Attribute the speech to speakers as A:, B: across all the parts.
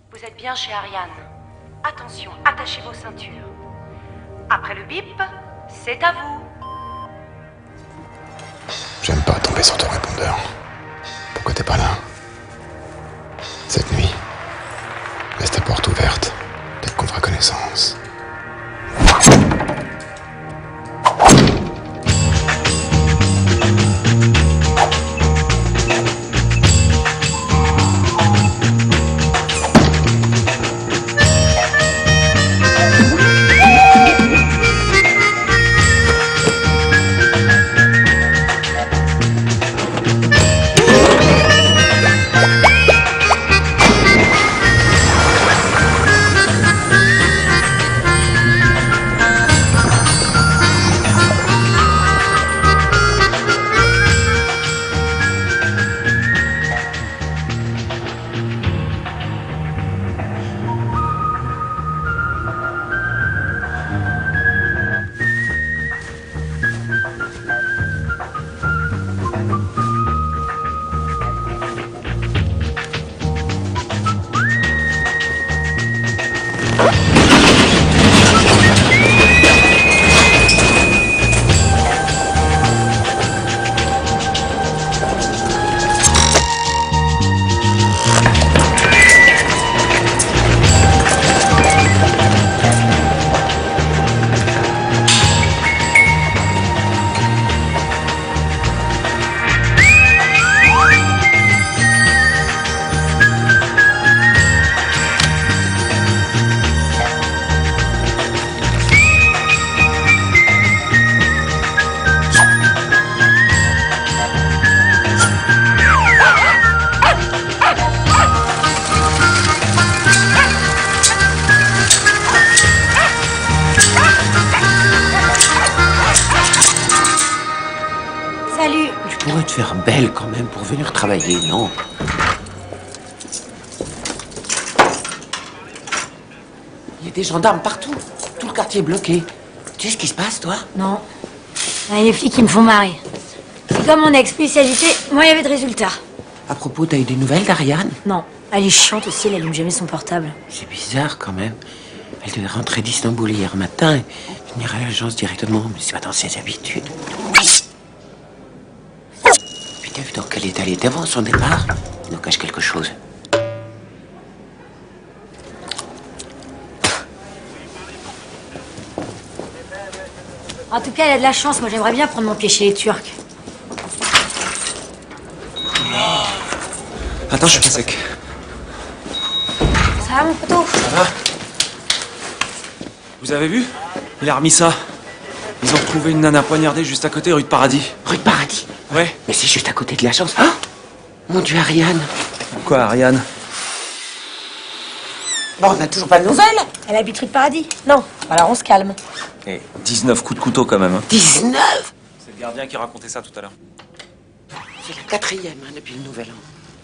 A: Vous êtes bien chez Ariane. Attention, attachez vos ceintures. Après le bip, c'est à vous.
B: J'aime pas tomber sur ton répondeur. Pourquoi t'es pas là? Cette nuit, laisse ta porte ouverte. Peut-être qu'on fera connaissance.
A: Salut.
C: Tu pourrais te faire belle quand même pour venir travailler, non? Il y a des gendarmes partout. Tout le quartier est bloqué. Tu sais ce qui se passe, toi?
D: Non. Il y a les flics qui me font marrer. C'est comme mon ex-spécialité, moi il y avait de résultats.
C: À propos, t'as eu des nouvelles d'Ariane?
D: Non. Elle est chiante aussi, elle allume jamais son portable.
C: C'est bizarre quand même. Elle devait rentrer d'Istanbul hier matin et venir à l'agence directement, mais c'est pas dans ses habitudes. Puis t'as vu dans quel état elle était avant son départ? Il nous cache quelque chose.
D: En tout cas, elle a de la chance, moi j'aimerais bien prendre mon pied chez les Turcs.
E: Attends, je suis pas sec.
D: Ça va mon poteau?
E: Ça va? Vous avez vu? Il a remis ça. Ils ont retrouvé une nana poignardée juste à côté, rue de Paradis.
C: Rue de Paradis?
E: Ouais.
C: Mais c'est juste à côté de l'agence. Ah! Mon Dieu, Ariane!
E: Quoi, Ariane?
C: Bon, on n'a toujours pas de nouvelles?
D: Elle habite rue de Paradis? Non. Alors on se calme.
E: Et 19 coups de couteau quand même. Hein.
C: 19!
E: C'est le gardien qui racontait ça tout à l'heure.
C: C'est la 4e depuis le nouvel an.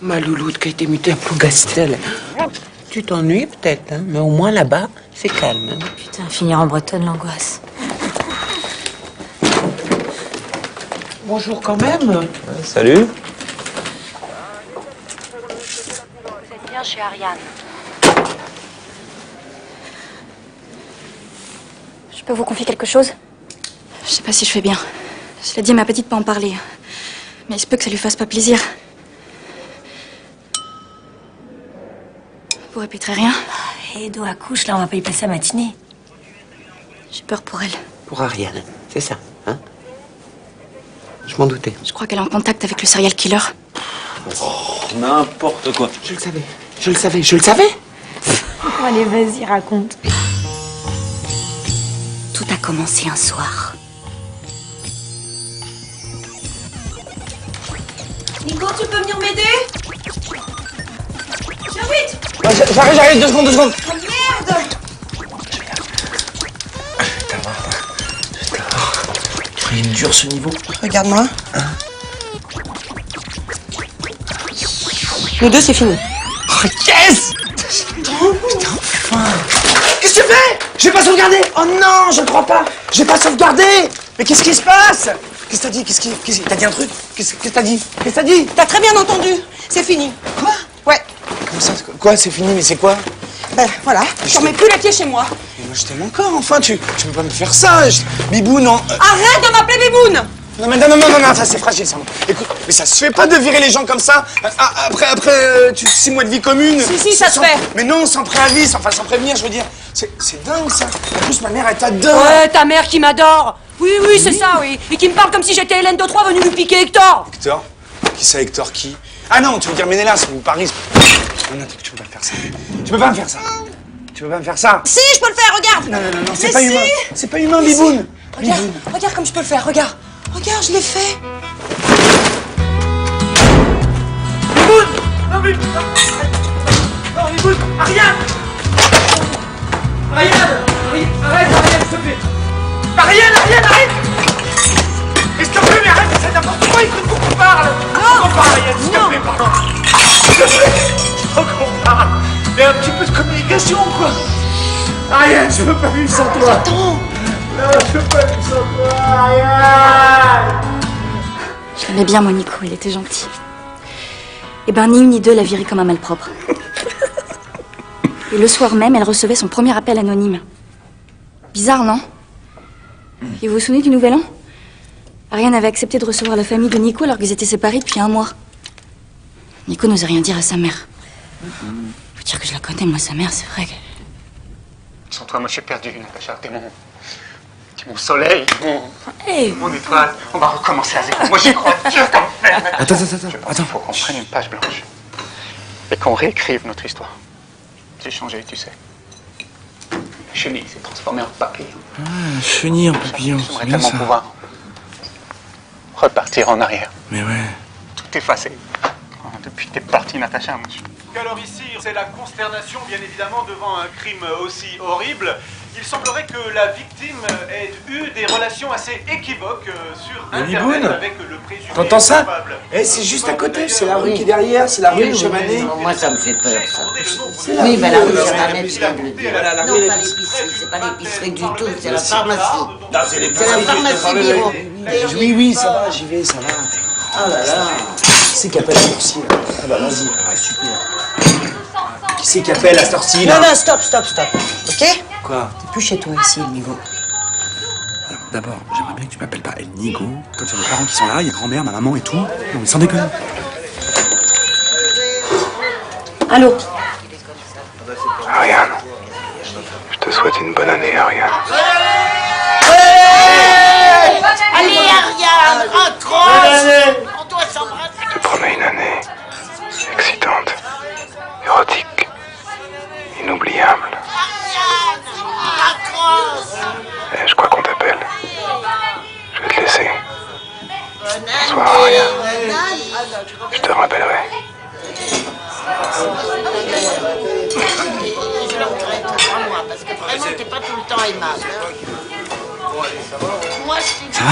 C: Ma louloute qui a été mutée à Plougastel. Tu t'ennuies peut-être, hein, mais au moins là-bas, c'est calme. Hein.
D: Putain, finir en bretonne, l'angoisse.
C: Bonjour quand même.
E: Salut.
A: Vous êtes bien chez Ariane.
F: Je peux vous confier quelque chose? Je sais pas si je fais bien. Je l'ai dit à ma petite de pas en parler. Mais il se peut que ça lui fasse pas plaisir. Vous répéterez rien?
D: Edo accouche, là on va pas y passer la matinée.
F: J'ai peur pour elle.
C: Pour Ariane, c'est ça, hein? Je m'en doutais.
F: Je crois qu'elle est en contact avec le serial killer.
E: N'importe quoi.
C: Je le savais, je le savais, je le savais!
D: Allez, vas-y, raconte.
F: Tout a commencé un soir.
G: Nico, tu peux venir m'aider? Viens vite!
E: J'arrive, 2 secondes.
G: Oh merde!
E: Il est dur ce niveau.
G: Regarde-moi. Nous deux, c'est fini.
E: Oh, yes! Putain, enfin! Qu'est-ce que tu fais? J'ai pas sauvegardé! Oh non, je ne crois pas! J'ai pas sauvegardé! Mais qu'est-ce qui se passe? Qu'est-ce que t'as dit? T'as dit un truc? Qu'est-ce que t'as dit? Qu'est-ce que t'as dit?
G: T'as très bien entendu. C'est fini.
E: Quoi?
G: Ouais.
E: Comment ça? Quoi? C'est fini, mais c'est quoi?
G: Ben voilà, tu remets plus les pieds chez moi.
E: Mais moi je t'aime encore, enfin, tu peux pas me faire ça. Biboune, non.
G: Arrête de m'appeler Biboune!
E: Non, mais non, ça c'est fragile, ça. Écoute, mais ça se fait pas de virer les gens comme ça, après 6 mois de vie commune.
G: Si, ça se fait.
E: Mais non, sans préavis, sans prévenir, je veux dire. C'est dingue, ça. En plus, ma mère, elle t'adore.
G: Ouais, ta mère qui m'adore. Oui, c'est ça, oui. Et qui me parle comme si j'étais Hélène de Troyes venue lui piquer Hector.
E: Hector? Qui c'est, Hector, qui? Ah non, tu veux dire Ménélas ou Paris. Non, tu peux pas me faire ça. Tu peux pas me faire ça. Tu peux pas me faire ça.
G: Si, je peux le faire, regarde.
E: Non, c'est pas humain. C'est pas humain, Biboune.
G: Regarde comme je peux le faire, regarde. Regarde, je l'ai fait.
E: Biboune! Non, Biboune! Ariane! Arrête, s'il te plaît! Ariane! S'il te plaît, mais arrête, c'est n'importe quoi, il faut qu'on parle!
G: Non!
E: On parle, Ariane, s'il te plaît, pardon! S'il te plaît, il faut qu'on parle! Il y a un petit peu de communication, quoi! Ariane, je veux pas vivre sans toi!
G: Attends!
E: Non, je veux pas vivre sans toi, Ariane!
F: Je l'aimais bien, mon Nico, il était gentil. Eh ben, ni une ni deux l'a viré comme un malpropre. Et le soir même, elle recevait son premier appel anonyme. Bizarre, non? Et vous vous souvenez du Nouvel An? Ariane avait accepté de recevoir la famille de Nico alors qu'ils étaient séparés depuis 1 mois. Nico n'osait rien dire à sa mère. Faut dire que je la connais, moi, sa mère, c'est vrai que...
B: Sans toi, moi, je suis perdu, Natacha. T'es mon soleil, mon étoile. On va recommencer à zéro. Moi, j'y crois dur comme fer.
E: Attends.
B: Faut qu'on prenne une page blanche et qu'on réécrive notre histoire. J'ai changé, tu sais. La chenille s'est transformée en papillon.
E: Ah, chenille en papillon, c'est
B: J'aimerais
E: bien
B: tellement
E: ça.
B: pouvoir repartir en arrière.
E: Mais ouais.
B: Tout effacé. Oh, depuis que t'es partie, Natacha, moi,
H: Alors ici, c'est la consternation, bien évidemment, devant un crime aussi horrible. Il semblerait que la victime ait eu des relations assez équivoques sur Internet
E: Biboune,
H: avec le présumé
E: t'entends ça?
H: coupable.
E: C'est juste à côté, c'est la rue qui est derrière, c'est la rue de Chamanet.
C: Moi, ça me fait peur, ça.
E: C'est la
C: Oui,
E: rue
C: mais la
E: de
C: rue
E: Chamanet.
C: Chamanet, tu viens de le dire.
E: Voilà, la
C: Non,
E: rue
C: pas
E: de-
C: l'épicerie, c'est pas l'épicerie du tout, c'est la pharmacie.
E: Non, c'est les
C: C'est la pharmacie Biro.
E: Oui, ça va, j'y vais, ça va.
C: Oh là là.
E: Qui c'est qui appelle la sorcière là? Ah bah vas-y, ah, super. Qui c'est qui appelle la sorcière là?
G: Non, stop. Ok?
E: Quoi?
G: T'es plus chez toi ici, Nigo.
I: Alors, d'abord, j'aimerais bien que tu m'appelles pas El Nigo. Quand il y a mes parents qui sont là, il y a grand-mère, ma maman et tout. Non, mais sans déconner.
G: Allô?
B: Ariane, je te souhaite une bonne année, Ariane.
C: Allez, Ariane, raccroche. On doit s'embrasser.
B: Je te promets une année excitante, érotique, inoubliable.
C: Raccroche.
B: Je crois qu'on t'appelle. Je vais te laisser. Bonsoir, Ariane. Je te rappellerai.
C: Je le regrette, crois-moi, parce que vraiment, t'es pas tout le temps aimable. Hein. Moi, je suis...
I: Ça va?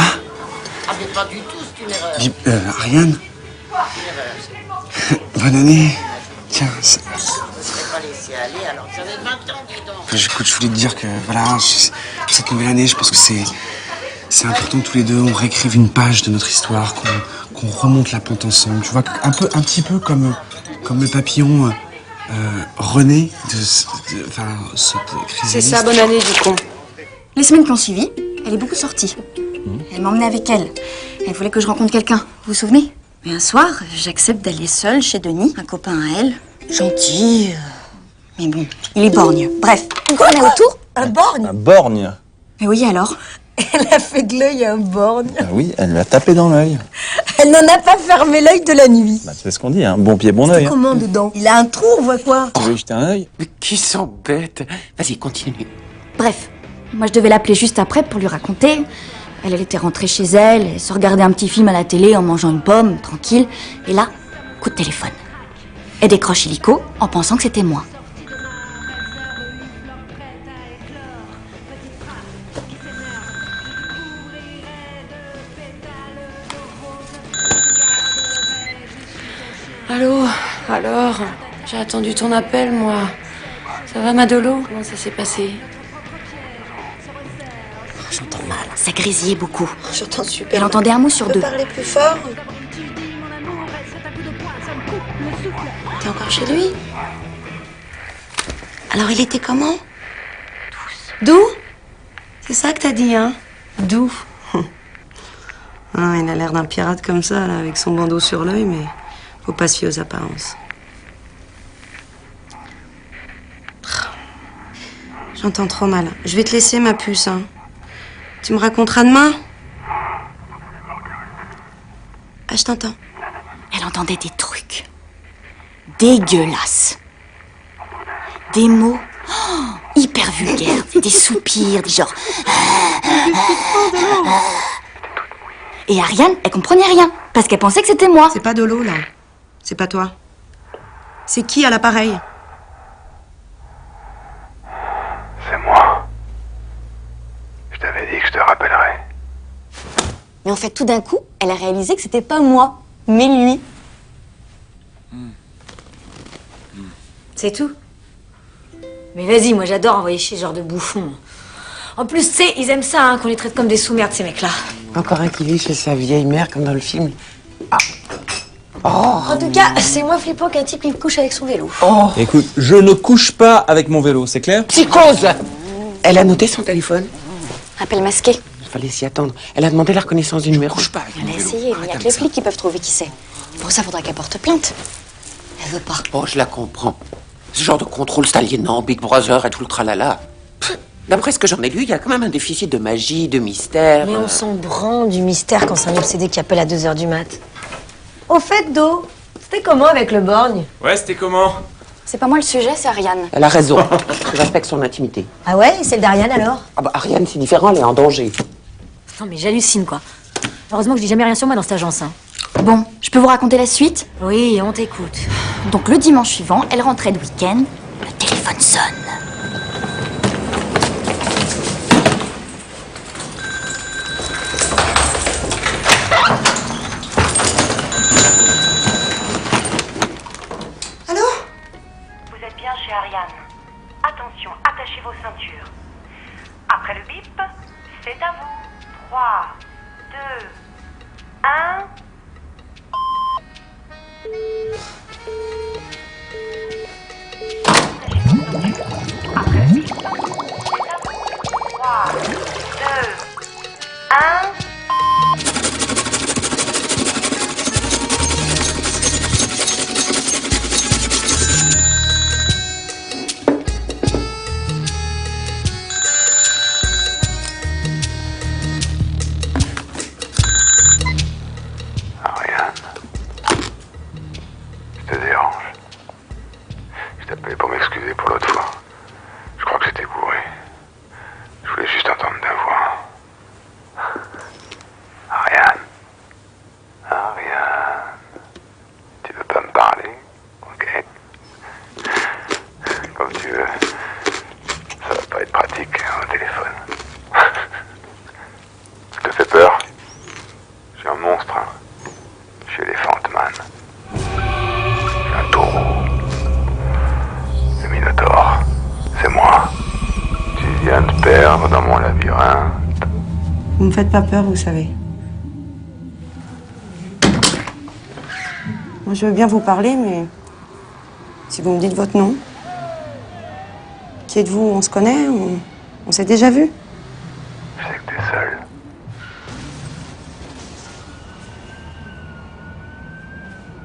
C: Ah, mais pas du tout, c'est une erreur.
I: Ariane, bonne année. Tiens,
C: Je ne serais pas laissé aller, alors j'avais 20 ans, dis donc.
I: écoute, je voulais te dire que, voilà, cette nouvelle année, je pense que c'est important que tous les deux, on réécrive une page de notre histoire, qu'on remonte la pente ensemble. Tu vois, un petit peu comme le papillon René de cette chrysalide.
G: C'est ça, bonne année, du con.
F: Les semaines qui ont suivi, elle est beaucoup sortie. Elle m'emmenait avec elle. Elle voulait que je rencontre quelqu'un, vous vous souvenez? Mais un soir, j'accepte d'aller seule chez Denis, un copain à elle. Gentil, mais bon, il est borgne. Bref, on est autour.
G: Un borgne?
J: Un borgne.
F: Mais oui, alors?
G: Elle a fait de l'œil à un borgne.
J: Ah oui, elle lui a tapé dans l'œil.
G: Elle n'en a pas fermé l'œil de la nuit.
J: Bah, c'est ce qu'on dit, hein. Bon pied, bon œil. Hein.
G: Comment dedans? Il a un trou, on voit quoi?
J: Tu veux y jeter un œil?
C: Mais qui s'embête? Vas-y, continue.
F: Bref, moi je devais l'appeler juste après pour lui raconter. Elle était rentrée chez elle, elle se regardait un petit film à la télé en mangeant une pomme, tranquille. Et là, coup de téléphone. Elle décroche illico en pensant que c'était moi.
K: Allô? Alors? J'ai attendu ton appel, moi. Ça va, Madolo? Comment ça s'est passé?
F: J'entends mal. Ça grésillait beaucoup.
G: J'entends super.
F: Elle entendait un mot sur
G: Tu peux
F: deux.
G: parler plus fort?
K: T'es encore chez lui? Alors il était comment? Doux? C'est ça que t'as dit, hein? Doux. Ah, il a l'air d'un pirate comme ça, là, avec son bandeau sur l'œil, mais faut pas se fier aux apparences. J'entends trop mal. Je vais te laisser, ma puce, hein. Tu me raconteras demain? Ah, je t'entends.
F: Elle entendait des trucs dégueulasses. Des mots hyper vulgaires, des soupirs, des genre... Et Ariane, elle comprenait rien, parce qu'elle pensait que c'était moi.
K: C'est pas Dolo, là. C'est pas toi. C'est qui à l'appareil?
B: C'est moi. Je t'avais dit que je te rappellerais.
F: Mais en fait, tout d'un coup, elle a réalisé que c'était pas moi, mais lui.
D: C'est tout. Mais vas-y, moi j'adore envoyer chez ce genre de bouffons. En plus, tu sais, ils aiment ça, hein, qu'on les traite comme des sous-merdes, ces mecs-là.
C: Encore un qui vit chez sa vieille mère, comme dans le film.
D: En tout cas, c'est moins flippant qu'un type qui couche avec son vélo.
J: Écoute, je ne couche pas avec mon vélo, c'est clair?
C: Psychose! Elle a noté son téléphone.
F: Appel masqué.
C: Il fallait s'y attendre. Elle a demandé la reconnaissance du numéro.
F: Elle a essayé, mais il n'y a que les flics qui peuvent trouver qui c'est. Pour ça, faudrait qu'elle porte plainte. Elle veut pas.
C: Oh, je la comprends. Ce genre de contrôle aliénant, Big Brother et tout le tralala. D'après ce que j'en ai lu, il y a quand même un déficit de magie, de mystère.
D: Mais on s'en branle du mystère quand c'est un obsédé qui appelle à 2 h du mat. Au fait, Do, c'était comment avec le borgne?
H: Ouais, c'était comment?
F: C'est pas moi le sujet, c'est Ariane.
C: Elle a raison. Je respecte son intimité.
D: Ah ouais, et celle d'Ariane alors?
C: Ah bah, Ariane, c'est différent, elle est en danger.
D: Non mais j'hallucine quoi. Heureusement que je dis jamais rien sur moi dans cette agence. Hein.
F: Bon, je peux vous raconter la suite?
D: Oui, on t'écoute.
F: Donc le dimanche suivant, elle rentrait de week-end, le téléphone sonne.
A: Vous êtes bien chez Ariane. Attention, attachez vos ceintures. Après le bip, c'est à vous. 3, 2, 1... Après le bip, c'est à vous. 3, 2, 1...
B: Ariane. Je te dérange. Je t'appelais pour m'excuser pour l'autre fois. Je crois que j'étais bourré. Je voulais juste entendre ta voix. Ariane. Ariane. Tu veux pas me parler? Ok. Comme tu veux. Ça va pas être pratique au téléphone. Je te fais peur? Je suis un monstre, hein. Je suis Elephant Man. Je suis un taureau. Le Minotaure. C'est moi. Tu viens de perdre dans mon labyrinthe.
K: Vous me faites pas peur, vous savez. Moi, je veux bien vous parler, mais si vous me dites votre nom. Qui êtes-vous? On se connaît? On s'est déjà vu?
B: Je sais que t'es seul.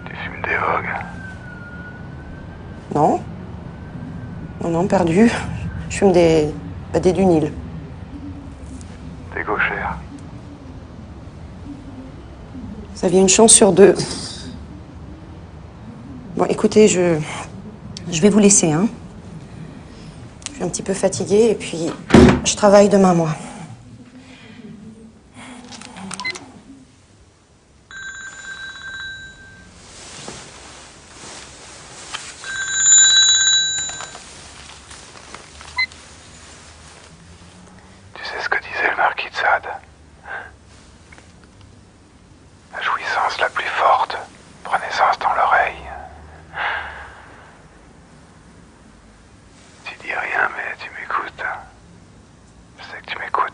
B: Tu fumes des vogues.
K: Non. Non, perdu. Je fume des du Nil.
B: T'es gauchère.
K: Vous aviez une chance sur 2. Bon, écoutez, je vais vous laisser, hein. Je suis un petit peu fatiguée et puis je travaille demain, moi.
B: Tu sais ce que disait le marquis de Sade? La jouissance la plus forte prend naissance dans l'oreille. Tu dis rien, mais tu m'écoutes. Je sais que tu m'écoutes.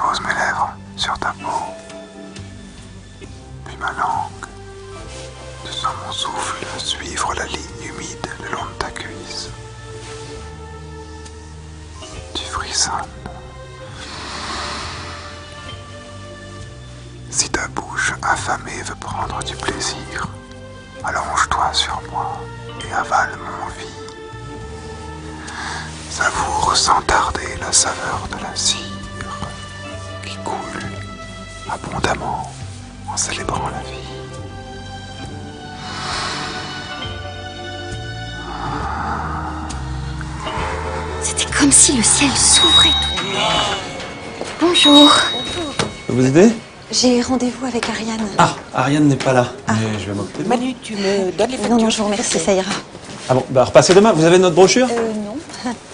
B: pose mes lèvres sur ta peau. Puis ma langue. Tu sens mon souffle suivre la ligne humide le long de ta cuisse. Tu frissonnes. Si ta bouche affamée veut prendre du plaisir, allonge-toi sur moi et avale mon vie. Savoure sans tarder la saveur de la cire qui coule abondamment en célébrant la vie.
F: C'était comme si le ciel s'ouvrait tout. Bonjour.
J: Je peux vous aider?
F: J'ai rendez-vous avec Ariane.
J: Ah, Ariane n'est pas là. Mais je vais m'occuper de moi.
C: Manu, tu me donnes les factures?
F: Non, je vous remercie, ça ira.
J: Ah bon, bah repassez demain. Vous avez notre brochure?
F: Non.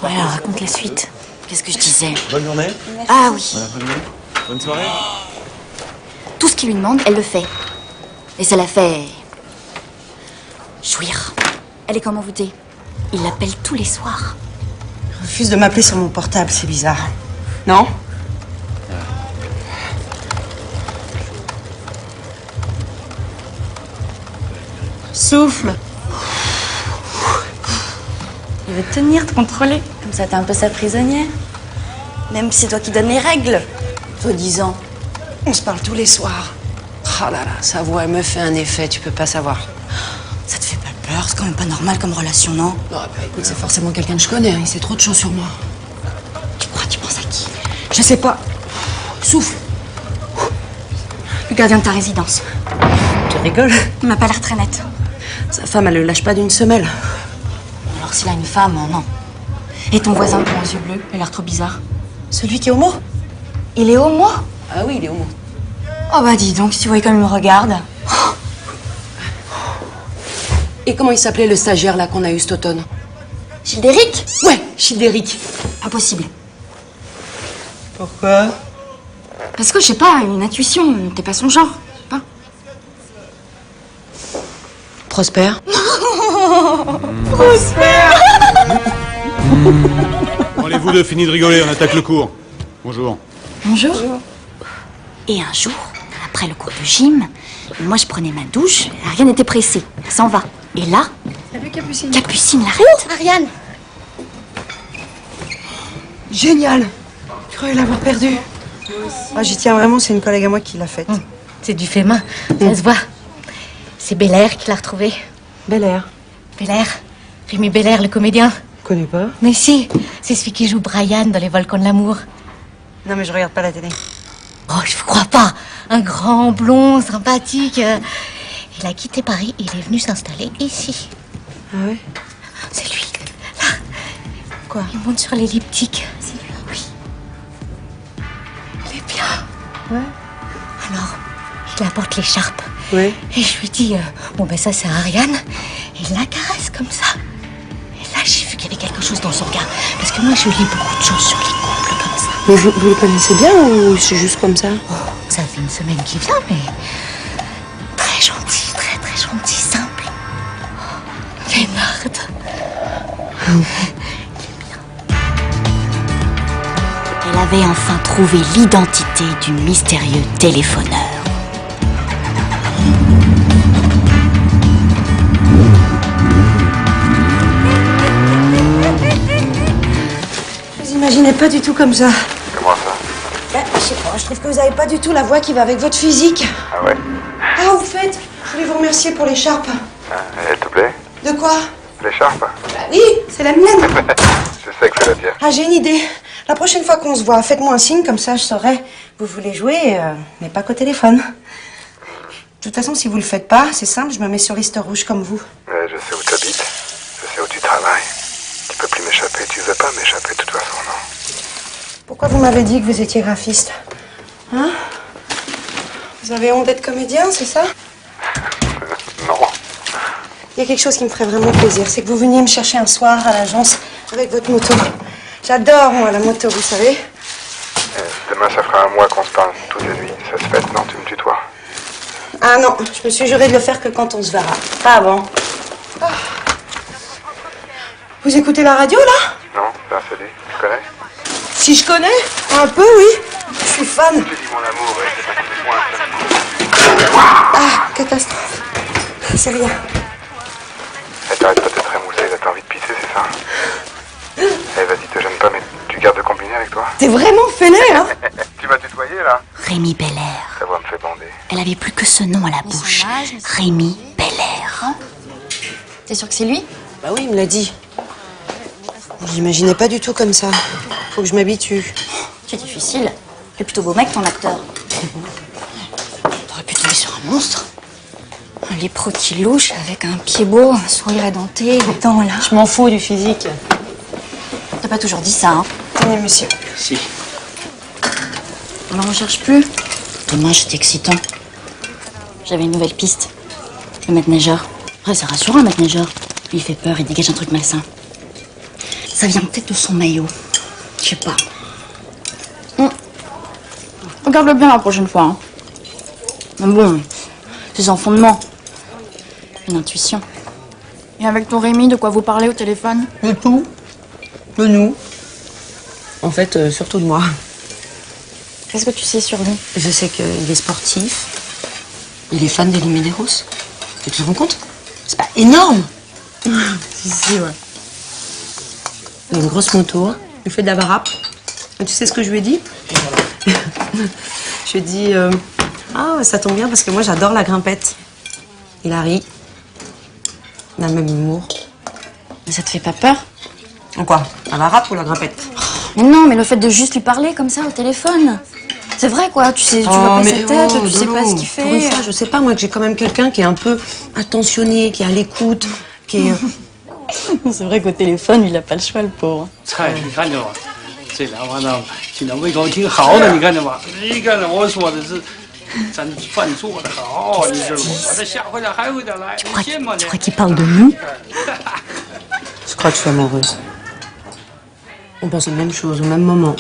F: Voilà, raconte la suite. Qu'est-ce que je disais?
J: Bonne journée.
F: Ah oui.
J: Bon après-midi. Bonne soirée.
F: Tout ce qu'il lui demande, elle le fait. Et ça la fait... jouir. Elle est comme envoûtée. Il l'appelle tous les soirs.
K: Il refuse de m'appeler sur mon portable, c'est bizarre. Non? Souffle.
F: Il veut tenir, te contrôler. Comme ça, t'es un peu sa prisonnière. Même si c'est toi qui donnes les règles. Soi-disant.
K: On se parle tous les soirs. Oh là là, sa voix, elle me fait un effet, tu peux pas savoir.
F: Ça te fait pas peur? C'est quand même pas normal comme relation, non?
K: Non, bah écoute, c'est forcément quelqu'un que je connais, hein, il sait trop de choses sur moi.
F: Tu crois, tu penses à qui?
K: Je sais pas. Souffle.
F: Le gardien de ta résidence.
K: Tu rigoles?
F: Il m'a pas l'air très net.
K: Sa femme, elle le lâche pas d'une semelle.
F: Alors s'il a une femme, non. Et ton voisin aux yeux bleus, il a l'air trop bizarre.
K: Celui qui est homo?
F: Il est homo?
K: Ah oui, il est homo.
F: Oh bah dis donc, si tu voyais comme il me regarde.
K: Et comment il s'appelait le stagiaire là qu'on a eu cet automne?
F: Childéric?
K: Ouais, Childéric.
F: Impossible.
K: Pourquoi?
F: Parce que je sais pas, une intuition, t'es pas son genre. Je sais pas.
K: Prosper?
H: Bon, allez, vous deux, fini de rigoler, on attaque le cours. Bonjour.
F: Bonjour. Et un jour, après le cours de gym, moi je prenais ma douche, Ariane était pressée, elle s'en va. Et là,
K: Salut Capucine.
F: Capucine l'arrête.
K: Ariane. Génial. Je croyais l'avoir perdue. Ah, j'y tiens vraiment, c'est une collègue à moi qui l'a faite.
L: C'est du fait main, ça se voit. C'est Belair qui l'a retrouvé.
K: Belair.
L: Belair, Rémi Belair, le comédien.
K: Je connais pas.
L: Mais si, c'est celui qui joue Brian dans Les Volcans de l'amour.
K: Non, mais je regarde pas la télé.
L: Oh, je vous crois pas. Un grand blond, sympathique. Il a quitté Paris, il est venu s'installer ici.
K: Ah ouais?
L: C'est lui. Là.
K: Quoi?
L: Il monte sur l'elliptique. C'est lui. Oui. Il est bien.
K: Ouais.
L: Alors, il apporte l'écharpe.
K: Ouais.
L: Et je lui dis, bon ben ça c'est Ariane. Et il la caresse comme ça. Et là j'ai vu qu'il y avait quelque chose dans son regard. Parce que moi je lis beaucoup de choses sur les couples comme ça.
K: Mais vous le connaissez bien ou c'est juste comme ça?
L: Oh, ça fait une semaine qu'il vient, mais très gentil, très très gentil, simple. Oh, Lénard.
F: Elle avait enfin trouvé l'identité du mystérieux téléphoneur.
K: Je vous imaginez pas du tout comme ça.
B: Comment ça?
K: Ben, je sais pas, je trouve que vous avez pas du tout la voix qui va avec votre physique.
B: Ah ouais?
K: Ah, au fait, je voulais vous remercier pour l'écharpe.
B: Elle te plaît?
K: De quoi?
B: L'écharpe?
K: Bah oui, c'est la mienne.
B: Je sais que c'est la tienne.
K: Ah, j'ai une idée. La prochaine fois qu'on se voit, faites-moi un signe, comme ça je saurai. Vous voulez jouer, mais pas qu'au téléphone. De toute façon, si vous le faites pas, c'est simple, je me mets sur liste rouge comme vous.
B: Mais je sais où tu habites. Je sais où tu travailles. Tu peux plus m'échapper. Tu veux pas m'échapper de toute façon, non?
K: Pourquoi vous m'avez dit que vous étiez graphiste? Hein? Vous avez honte d'être comédien, c'est ça?
B: Non.
K: Il y a quelque chose qui me ferait vraiment plaisir, c'est que vous veniez me chercher un soir à l'agence avec votre moto. J'adore, moi, la moto, vous savez.
B: Demain, ça fera un mois qu'on se parle toutes les nuits. Ça se fait, non? Tu me tutoies.
K: Ah non, je me suis juré de le faire que quand on se verra. Pas avant. Ah. Vous écoutez la radio, là?
B: Non, c'est un CD. Tu connais?
K: Si je connais? Un peu, oui. Je suis téléphone.
B: Je te dis mon amour, c'est pas si loin.
K: Ah, catastrophe. C'est rien.
B: T'arrêtes pas de te trémousser, là t'as envie de pisser, c'est ça? Eh vas-y, te gêne pas, mais tu gardes le combiné avec toi?
K: T'es vraiment fêlé, hein?
B: Tu m'as tutoyé, là?
L: Rémi Belair.
B: Ta voix me fait bander.
L: Elle avait plus que ce nom à la bouche. Rémi Belair.
F: T'es sûr que c'est lui?
K: Bah oui, il me l'a dit. Je l'imaginais pas du tout comme ça. Faut que je m'habitue.
F: C'est difficile. Il est plutôt beau mec, ton acteur. T'aurais pu tomber sur un monstre. Un lépreux qui louche avec un pied beau, un sourire édenté, des dents là.
K: Je m'en fous du physique.
F: T'as pas toujours dit ça, hein?
K: Tenez, monsieur.
J: Si.
F: Alors on cherche plus. Demain, c'était excitant. J'avais une nouvelle piste. Le maître nageur. Ouais, c'est rassurant, un maître nageur. Lui, il fait peur, il dégage un truc malsain. Ça vient peut-être de son maillot. Je sais pas. Regarde-le bien la prochaine fois. Hein. Mais bon, c'est un fondement. Une intuition. Et avec ton Rémi, de quoi vous parlez au téléphone?
K: De tout. De nous. En fait, surtout de moi.
F: Qu'est-ce que tu sais sur lui?
K: Je sais qu'il est sportif. Il est fan d'Elie Medeiros. Tu te rends compte? C'est pas énorme. Si, ouais. Il a une grosse moto. Il fait de la varap. Et tu sais ce que je lui ai dit? Je lui ai dit... Ah, ça tombe bien parce que moi, j'adore la grimpette. Il a ri. Il a le même humour.
F: Mais ça te fait pas peur?
K: En quoi? La varap ou la grimpette?
F: Mais non, mais le fait de juste lui parler comme ça au téléphone. C'est vrai, quoi. Tu sais, tu vois pas sa tête, tu sais pas ce qu'il fait.
K: Pour une fois, je sais pas, moi, que j'ai quand même quelqu'un qui est un peu attentionné, qui est à l'écoute, qui est...
F: C'est vrai qu'au téléphone, il a pas le choix, le pauvre.
M: 菜，你看着吧，这两碗呢，现在胃口挺好的，你看着吧？你看着我说的是，咱饭做的好，你知道不？我这下回来还会再来，你信吗？
L: Tu crois qu'il parle de nous?
K: Je crois que je suis amoureuse. On pense aux mêmes choses, au même moment.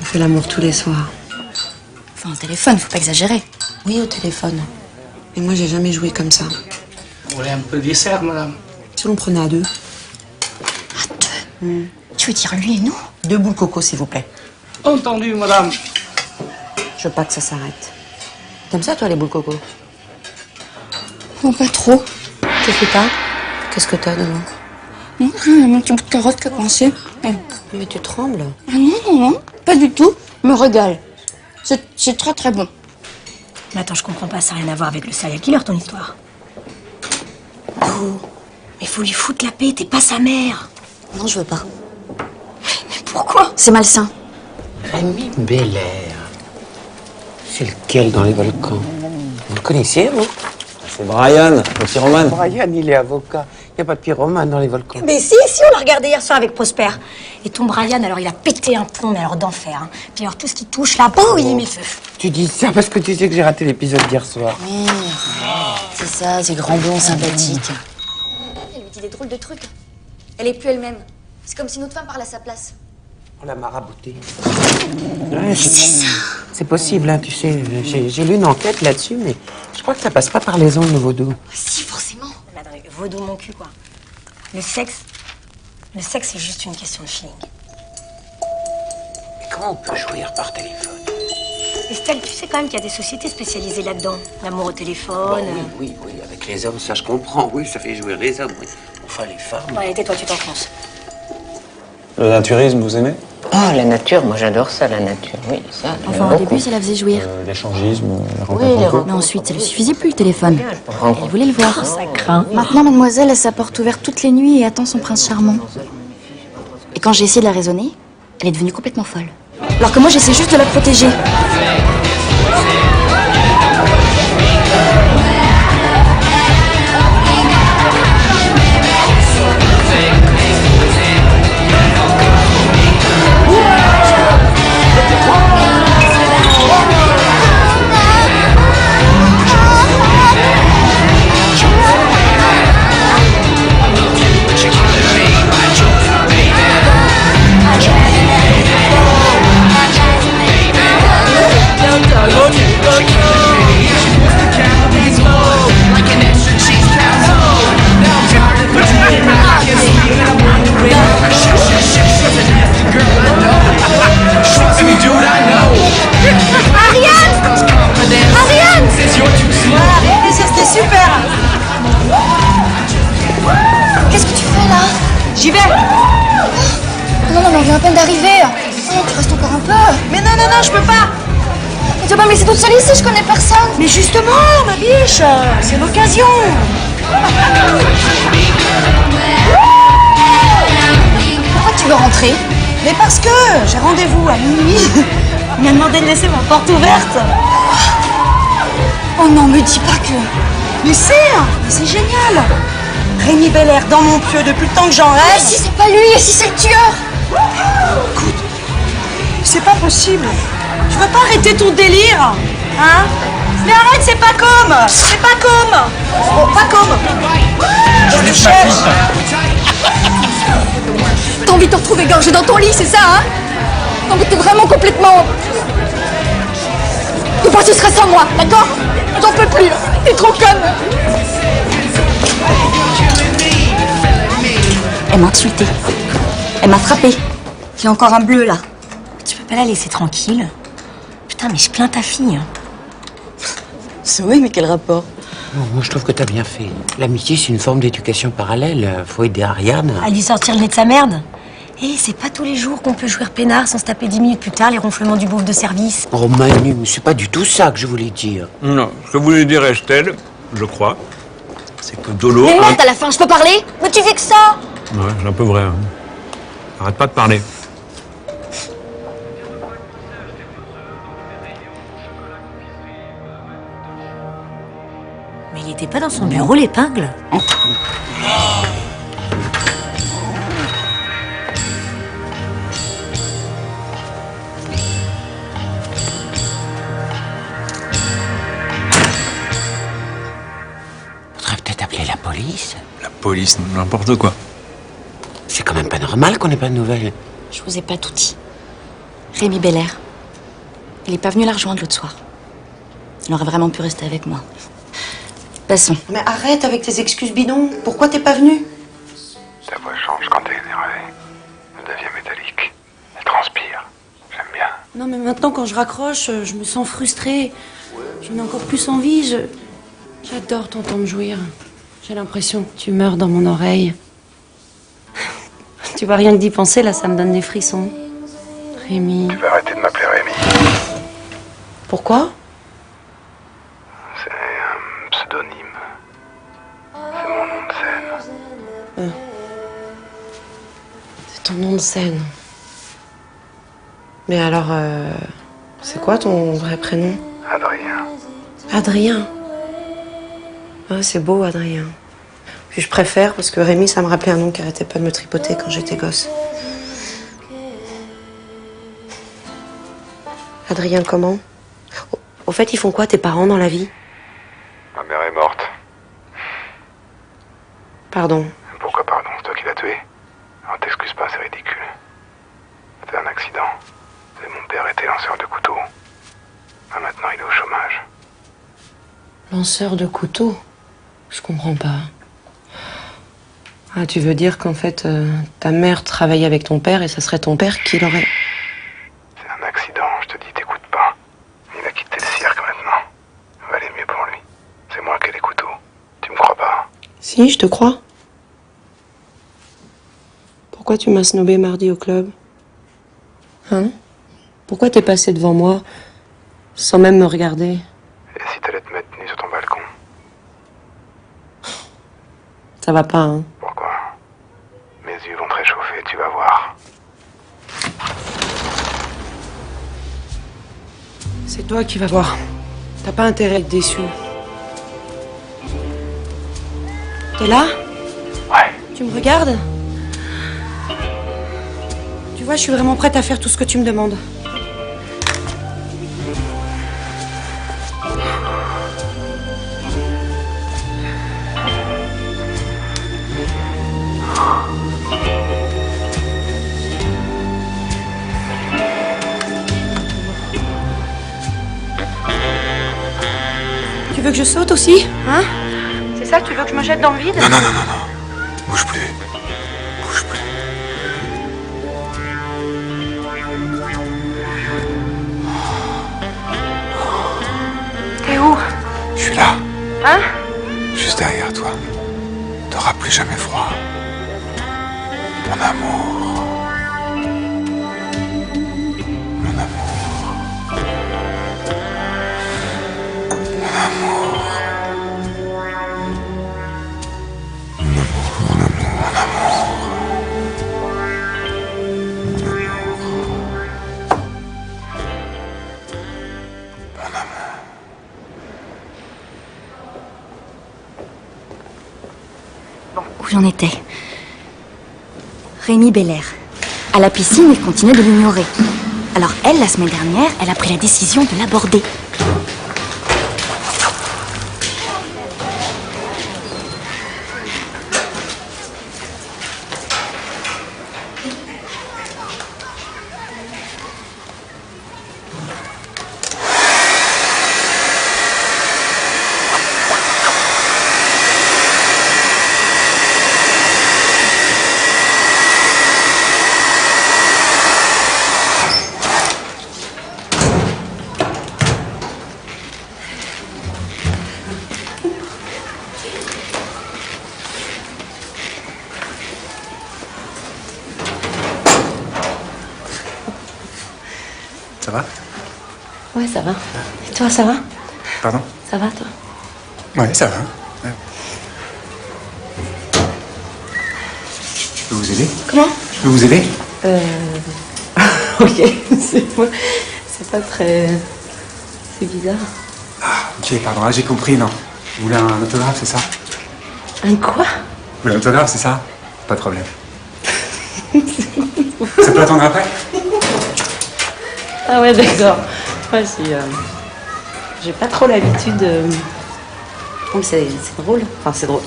K: On fait l'amour tous les soirs.
F: Enfin, au téléphone, faut pas exagérer.
K: Oui, au téléphone. Et moi, j'ai jamais joué comme ça.
M: Vous voulez un peu de dessert, madame?
K: Si on le prenait à deux.
F: À deux? Tu veux dire lui et nous?
K: 2 boules coco, s'il vous plaît.
M: Entendu, madame.
K: Je veux pas que ça s'arrête. T'aimes ça, toi, les boules coco?
F: Non, pas trop.
K: Qu'est-ce que t'as? Qu'est-ce que t'as devant?
F: Non, il y a un petit bout de carotte qui a coincé.
K: Mais tu trembles.
F: Ah non, non, non, pas du tout. Me régale. C'est très très bon.
D: Mais attends, je comprends pas, ça n'a rien à voir avec le serial killer, ton histoire. Oh, mais faut lui foutre la paix, t'es pas sa mère.
F: Non, je veux pas. Mais pourquoi? C'est malsain.
C: Rémi Belair. C'est lequel dans les volcans? Vous le connaissiez, vous?
J: C'est Brian, le pyromane.
C: Brian, il est avocat. Il n'y a pas de pyromane dans les volcans.
D: Mais si, on l'a regardé hier soir avec Prosper. Et ton Brian, alors il a pété un plomb, mais alors d'enfer. Hein. Puis alors tout ce qui touche là, boum, il y met feu.
C: Tu dis ça parce que tu sais que j'ai raté l'épisode d'hier soir.
F: Oui, c'est ça, c'est grand blond sympathique. Elle lui dit des drôles de trucs. Elle est plus elle-même. C'est comme si notre femme parle à sa place.
C: On l'a marabouté. Ouais, c'est possible, hein, tu sais. J'ai lu une enquête là-dessus, mais je crois que ça passe pas par les ondes, le vaudou.
F: Si, forcément.
D: Mais attendez, vaudou mon cul, quoi. Le sexe, c'est juste une question de feeling.
C: Mais comment on peut jouir par téléphone?
D: Estelle, tu sais quand même qu'il y a des sociétés spécialisées là-dedans. L'amour au téléphone.
C: Bon, oui, avec les hommes, ça je comprends. Oui, ça fait jouir les hommes, oui. Enfin, les femmes...
D: Ouais, tais-toi, tu t'enfonces.
J: Le naturisme, vous aimez?
C: Ah, la nature, moi j'adore ça, la nature, oui, ça.
F: Enfin, au début, ça la faisait jouir.
J: L'échangisme, la
F: Oui,
J: rencontre en couple.
F: mais ensuite, ça lui suffisait plus, le téléphone. Elle voulait le voir.
D: Ça craint.
F: Maintenant, mademoiselle, elle sa porte ouverte toutes les nuits et attend son prince charmant. Et quand j'ai essayé de la raisonner, elle est devenue complètement folle. Alors que moi, j'essaie juste de la protéger.
N: Bientôt,
D: non, je peux pas.
F: Tu vas pas me laisser toute seule ici, je connais personne.
D: Mais justement, ma biche, c'est l'occasion.
F: Pourquoi tu veux rentrer?
D: Mais parce que j'ai rendez-vous à minuit. Il m'a demandé de laisser ma porte ouverte.
F: Oh non, me dis pas que...
D: Mais c'est génial. Rémi Belair dans mon pieu depuis le temps que j'en rêve.
F: Et si c'est pas lui, et si c'est le tueur?
D: Écoute, c'est pas possible. Tu veux pas arrêter ton délire? Hein? Mais arrête, c'est pas comme. C'est pas comme. Bon, pas comme. Je le cherche.
F: T'as envie de te retrouver gorgé dans ton lit, c'est ça, hein? Non, mais t'es vraiment complètement... Tu penses que tu serais sans moi, d'accord? J'en peux plus, là. T'es trop conne. Elle m'a insultée. Elle m'a frappée. J'ai encore un bleu, là.
D: Tu peux pas la laisser tranquille? Putain, mais je plains ta fille.
K: Oui, mais quel rapport?
C: Moi, je trouve que t'as bien fait. L'amitié, c'est une forme d'éducation parallèle. Faut aider Ariane.
D: À lui sortir le nez de sa merde. Eh, c'est pas tous les jours qu'on peut jouer peinard sans se taper 10 minutes plus tard les ronflements du beauf de service.
C: Oh, Manu, mais c'est pas du tout ça que je voulais dire.
N: Non, ce que voulait dire Estelle, je crois, c'est que Dolo...
F: Mais merde, à la fin, je peux parler? Mais tu fais que ça?
N: Ouais, c'est un peu vrai. Hein. Arrête pas de parler.
D: Mais il était pas dans son bureau, l'épingle?
C: Faudrait peut-être appeler la police.
N: La police, n'importe quoi.
C: C'est quand même pas normal qu'on ait pas de nouvelles.
F: Je vous ai pas tout dit. Rémi Belair. Il est pas venu la rejoindre l'autre soir. Il aurait vraiment pu rester avec moi. Passons.
K: Mais arrête avec tes excuses bidons. Pourquoi t'es pas venu?
B: Ta voix change quand t'es énervé. Elle devient métallique. Elle transpire. J'aime bien.
K: Non, mais maintenant, quand je raccroche, je me sens frustrée. J'en ai encore plus envie. J'adore t'entendre jouir. J'ai l'impression que tu meurs dans mon oreille. Tu vois, rien que d'y penser, là, ça me donne des frissons. Rémi.
B: Tu vas arrêter de m'appeler Rémi.
K: Pourquoi?
B: C'est un pseudonyme. C'est mon nom de scène.
K: C'est ton nom de scène. Mais alors, c'est quoi ton vrai prénom?
B: Adrien.
K: Adrien. Ah, c'est beau, Adrien. Puis je préfère parce que Rémi, ça me rappelait un nom qui arrêtait pas de me tripoter quand j'étais gosse. Adrien, comment? Au fait, ils font quoi tes parents dans la vie?
B: Ma mère est morte.
K: Pardon.
B: Pourquoi pardon? C'est toi qui l'as tué? Alors t'excuses pas, c'est ridicule. C'était un accident. Mon père était lanceur de couteau. Ah, maintenant il est au chômage.
K: Lanceur de couteau? Je comprends pas. Ah, tu veux dire qu'en fait, ta mère travaillait avec ton père et ça serait ton père qui l'aurait...
B: C'est un accident, je te dis, t'écoutes pas. Il a quitté le cirque maintenant. Ça va aller mieux pour lui. C'est moi qui ai les couteaux. Tu me crois pas?
K: Si, je te crois. Pourquoi tu m'as snobé mardi au club? Hein? Pourquoi t'es passé devant moi sans même me regarder?
B: Et si t'allais te mettre nu sur ton balcon?
K: Ça va pas, hein?
B: Pourquoi? Mes yeux vont te réchauffer, tu vas voir.
K: C'est toi qui vas voir. T'as pas intérêt à être déçu. T'es là?
B: Ouais.
K: Tu me regardes? Tu vois, je suis vraiment prête à faire tout ce que tu me demandes. Tu veux que je saute aussi? Hein? C'est ça, tu veux que je me jette dans le vide?
B: Non. Bouge plus. Bouge plus.
K: T'es où?
B: Je suis là,
K: Hein?
B: juste derrière toi. T'auras plus jamais froid. Mon amour. Mon amour. amour.
F: Où j'en étais? Rémi Belair. À la piscine, il continuait de l'ignorer. Alors elle, la semaine dernière, elle a pris la décision de l'aborder.
I: Ça va?
K: Ouais, ça va. Et toi, ça va?
I: Pardon?
K: Ça va, toi?
I: Ouais, ça va. Ouais. Je peux vous aider?
K: Comment?
I: Je peux vous aider?
K: Ok, c'est pas très... C'est bizarre.
I: Ah, ok, pardon, là j'ai compris, non. Vous voulez un autographe, c'est ça?
K: Un quoi?
I: Vous voulez un autographe, c'est ça? Pas de problème. Ça peut attendre après?
K: Ah ouais, d'accord. Ouais, j'ai pas trop l'habitude... Donc c'est drôle. Enfin, c'est drôle.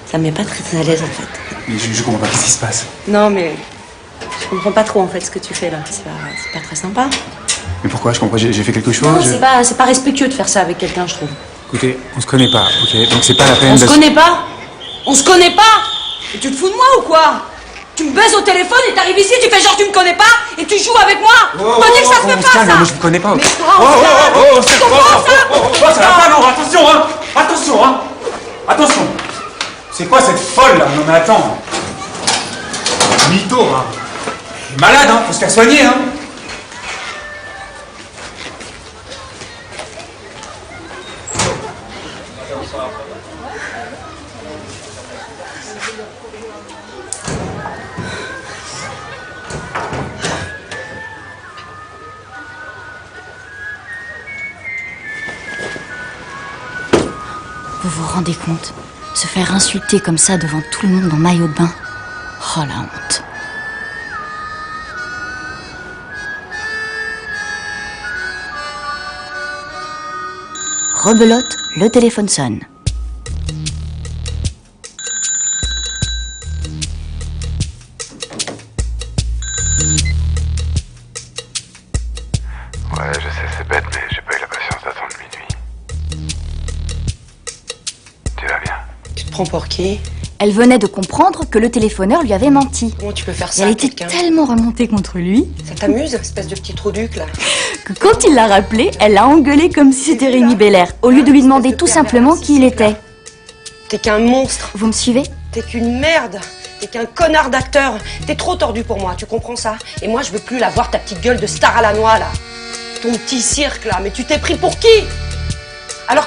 K: Ça me met pas très à l'aise, en fait.
I: Mais je comprends pas, qu'est-ce qui se passe?
K: Non, mais... Je comprends pas trop, en fait, ce que tu fais, là. C'est pas très sympa.
I: Mais pourquoi? Je comprends, j'ai fait quelque chose?
K: Non, c'est pas respectueux de faire ça avec quelqu'un, je trouve.
I: Écoutez, on se connaît pas, ok? Donc c'est pas la peine
G: On
I: de...
G: se connaît pas? On se connaît pas? Et tu te fous de moi ou quoi? Tu me baises au téléphone et t'arrives ici, tu fais genre tu me connais pas et tu joues avec moi?
I: Oh,
G: Faut dire que ça se fait pas, ça!
I: Mais je vous connais pas.
G: Mais
I: ça va pas, non, attention, hein! Attention, hein! Attention! C'est quoi cette folle, là? Non, mais attends! Mytho, hein! Malade, hein! Faut se faire soigner, hein!
F: Vous vous rendez compte? Se faire insulter comme ça devant tout le monde en maillot de bain. Oh la honte. Rebelote, le téléphone sonne.
B: Ouais, je sais, c'est bête, mais j'ai pas eu la patience d'attendre minuit. Tu vas bien?
K: Tu te prends pour qui?
F: Elle venait de comprendre que le téléphoneur lui avait menti.
K: Comment tu peux faire
F: Et
K: ça
F: elle
K: à
F: était
K: quelqu'un?
F: tellement remontée contre lui
K: Ça t'amuse, espèce de petit trou-duc, là?
F: que quand il l'a rappelé, elle l'a engueulé comme si c'était Rémi Belair, au lieu de lui demander tout simplement qui il était.
K: T'es qu'un monstre.
F: Vous me suivez?
K: T'es qu'une merde. T'es qu'un connard d'acteur. T'es trop tordu pour moi, tu comprends ça? Et moi, je veux plus la voir, ta petite gueule de star à la noix, là. Ton petit cirque, là. Mais tu t'es pris pour qui? Alors,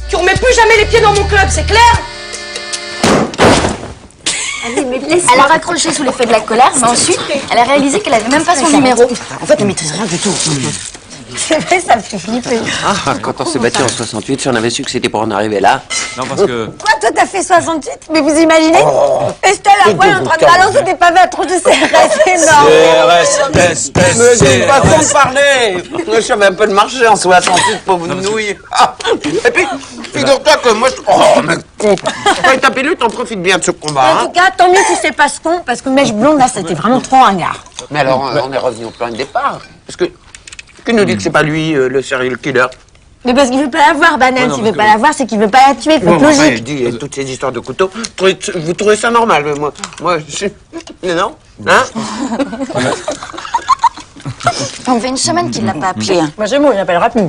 K: tu remets plus jamais les pieds dans mon club, c'est clair?
F: Allez, mais elle a raccroché sous l'effet de la colère, mais ensuite, elle a réalisé qu'elle avait même pas son numéro.
G: En fait, elle maîtrise rien du tout. C'est vrai, ça me fait flipper.
C: Ah, quand on s'est battu en 68, si on avait su que c'était pour en arriver là.
J: Non, parce que...
G: Quoi, toi, t'as fait 68? Mais vous imaginez? Estelle, après, en train de balancer des pavés à trop de CRS, énorme.
C: Mais c'est une façon de parler. Je savais un peu le marché en 68, pauvre nouille. Et puis, figure-toi que moi, je... Oh, mais con. Quand t'as pilule, t'en profites bien de ce combat,
G: En tout cas, tant mieux si c'est pas ce con, parce que Mèche Blonde, là, c'était vraiment trop ringard.
C: Mais alors, on est revenu au point de départ. Parce que... Qui nous dit que c'est pas lui, le serial killer?
G: Mais parce qu'il veut pas la voir, Banane.
C: non,
G: S'il
C: parce
G: veut pas
C: que-
G: la voir, c'est qu'il veut pas la tuer. Faut
C: Bon,
G: être
C: enfin,
G: logique.
C: il dit toutes ces histoires de couteaux. Vous trouvez ça normal, mais moi, je suis... Non? Hein?
F: Ça fait une semaine qu'il l'a pas appelé. Hein.
G: Moi, j'aime, il appellera plus.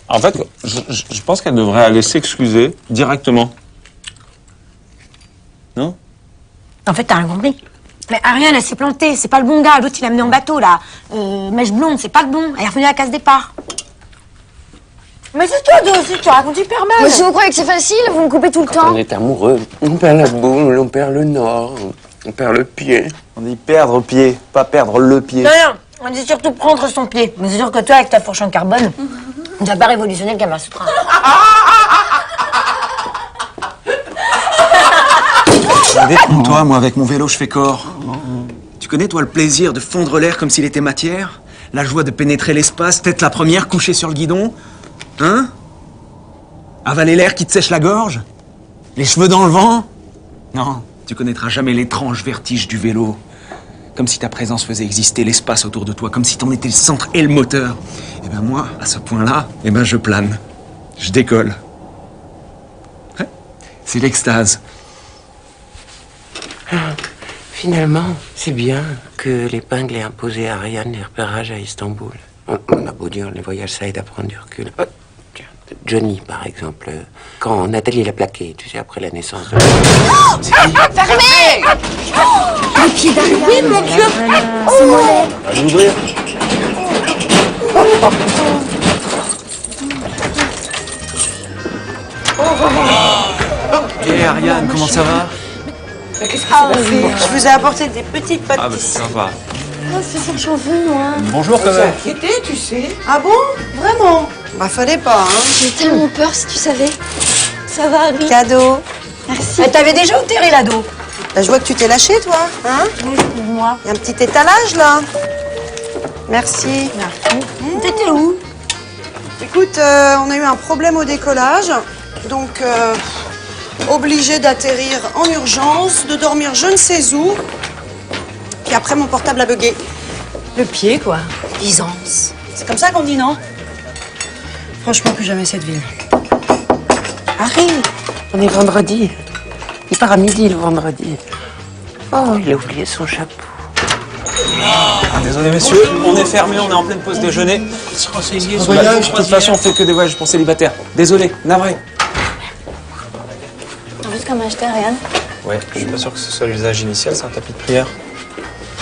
J: En fait, je pense qu'elle devrait aller s'excuser directement. Non?
G: En fait, t'as rien compris. Mais Ariane, elle s'est plantée. C'est pas le bon gars. L'autre, il l'a amené en bateau, là. Mèche Blonde, c'est pas le bon. Elle est revenue à la case départ. Mais c'est toi, toi aussi, tu racontes hyper mal.
F: Mais si vous croyez que c'est facile, vous me coupez tout le
C: Quand
F: temps.
C: on est amoureux, on perd la boule, on perd le nord, on perd le pied.
J: On dit perdre pied, pas perdre le pied.
G: Rien. On dit surtout prendre son pied. Mais c'est sûr que toi, avec ta fourche en carbone. On n'a pas révolutionné le Kama Sutra.
E: Détrompe-toi, moi, avec mon vélo, je fais corps. Tu connais, toi, le plaisir de fondre l'air comme s'il était matière? La joie de pénétrer l'espace, tête la première, couchée sur le guidon? Hein? Avaler l'air qui te sèche la gorge? Les cheveux dans le vent? Non, tu connaîtras jamais l'étrange vertige du vélo. Comme si ta présence faisait exister l'espace autour de toi, comme si t'en étais le centre et le moteur. Et ben moi, à ce point-là, je plane. Je décolle. Ouais, c'est l'extase.
C: Finalement, c'est bien que l'épingle ait imposé à Ariane les repérages à Istanbul. On a beau dire, les voyages, ça aide à prendre du recul. Oh, tiens, Johnny, par exemple. Quand Nathalie l'a plaqué, tu sais, après la naissance de...
L: Fermez! Les pieds d'Ariane. Oui, mon Dieu. C'est mon lait.
J: Allez ouvrir.
E: Hé Ariane, comment ça va?
K: Je vous ai apporté des petites pâtes.
J: Ah bah c'est sympa.
L: C'est ça que j'en veux, moi.
J: Bonjour quand même.
K: Inquiété, tu sais. Ah bon? Vraiment? Bah fallait pas, hein.
F: J'ai tellement peur, si tu savais.
L: Ça va, Harry?
K: Cadeau.
L: Merci.
G: T'avais déjà enterré l'ado.
K: Bah, je vois que tu t'es lâché, toi, hein?
L: Oui, pour moi.
K: Il y a un petit étalage, là. Merci.
G: T'étais où?
K: Écoute, on a eu un problème au décollage, donc obligé d'atterrir en urgence, de dormir je ne sais où. Puis après, mon portable a bugué.
G: Le pied, quoi. Byzance.
K: C'est comme ça qu'on dit, non? Franchement, plus jamais cette ville.
C: Harry, on est vendredi. Il part à midi le vendredi. Oh, il a oublié son chapeau.
J: Ah, désolé messieurs, on est fermé, on est en pleine pause déjeuner. De toute façon, on fait que des voyages pour célibataires. Désolé, navré.
F: T'as vu ce qu'on m'a acheté, Ariane?
J: Ouais, je suis pas sûr que ce soit l'usage initial, c'est un tapis de prière.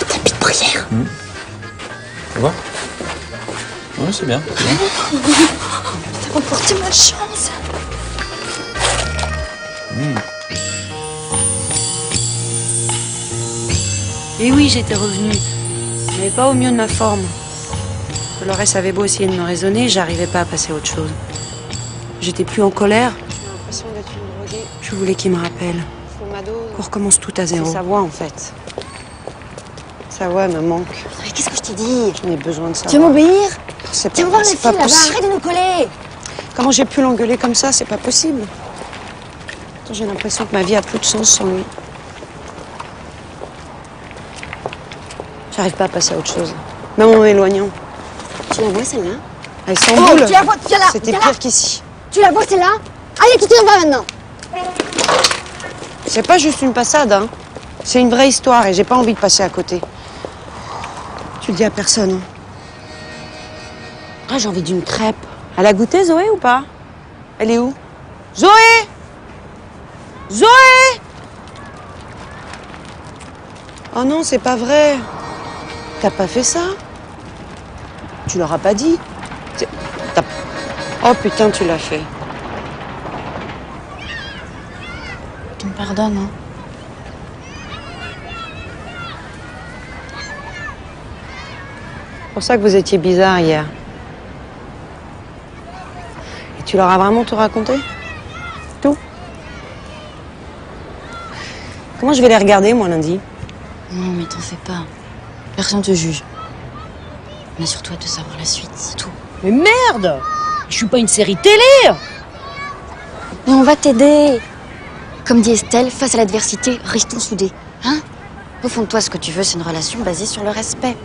L: Un tapis de prière.
J: Tu vois? Oui, c'est bien.
F: T'as remporté malchance.
K: Et oui, j'étais revenue, mais pas au mieux de ma forme. Dolores avait beau essayer de me raisonner, j'arrivais pas à passer à autre chose. J'étais plus en colère. J'ai l'impression d'être une droguée. Je voulais qu'il me rappelle. Qu'on recommence tout à zéro. C'est sa voix, en fait. Sa voix me manque.
L: Mais qu'est-ce que je t'ai dit?
K: J'en ai besoin de ça.
L: Tu veux m'obéir?
K: C'est
L: Viens
K: pas,
L: voir les
K: c'est pas
L: filles là-bas,
K: possible.
L: arrête de nous coller.
K: Comment j'ai pu l'engueuler comme ça? C'est pas possible. Attends, j'ai l'impression que ma vie a plus de sens sans lui. J'arrive pas à passer à autre chose. Même en m'éloignant.
L: Tu la vois celle-là?
K: Elle s'emboule.
L: Tu la vois, viens là.
K: C'était
L: viens là.
K: pire qu'ici.
L: Tu la vois celle-là? Allez, tu t'en vas maintenant.
K: C'est pas juste une passade, hein. C'est une vraie histoire et j'ai pas envie de passer à côté. Tu le dis à personne, hein. Ah, j'ai envie d'une crêpe. Elle a goûté, Zoé, ou pas? Elle est où? Zoé! Zoé! Oh non, c'est pas vrai. T'as pas fait ça? Tu leur as pas dit? Oh putain, tu l'as fait.
F: Tu me pardonnes, hein?
K: C'est pour ça que vous étiez bizarre hier. Et tu leur as vraiment tout raconté? Tout? Comment je vais les regarder, moi, lundi?
F: Non, mais t'en fais pas. Personne te juge. Mais surtout de savoir la suite, c'est tout.
G: Mais merde! Je suis pas une série télé!
F: Mais on va t'aider. Comme dit Estelle, face à l'adversité, restons soudés. Hein? Au fond de toi, ce que tu veux, c'est une relation basée sur le respect.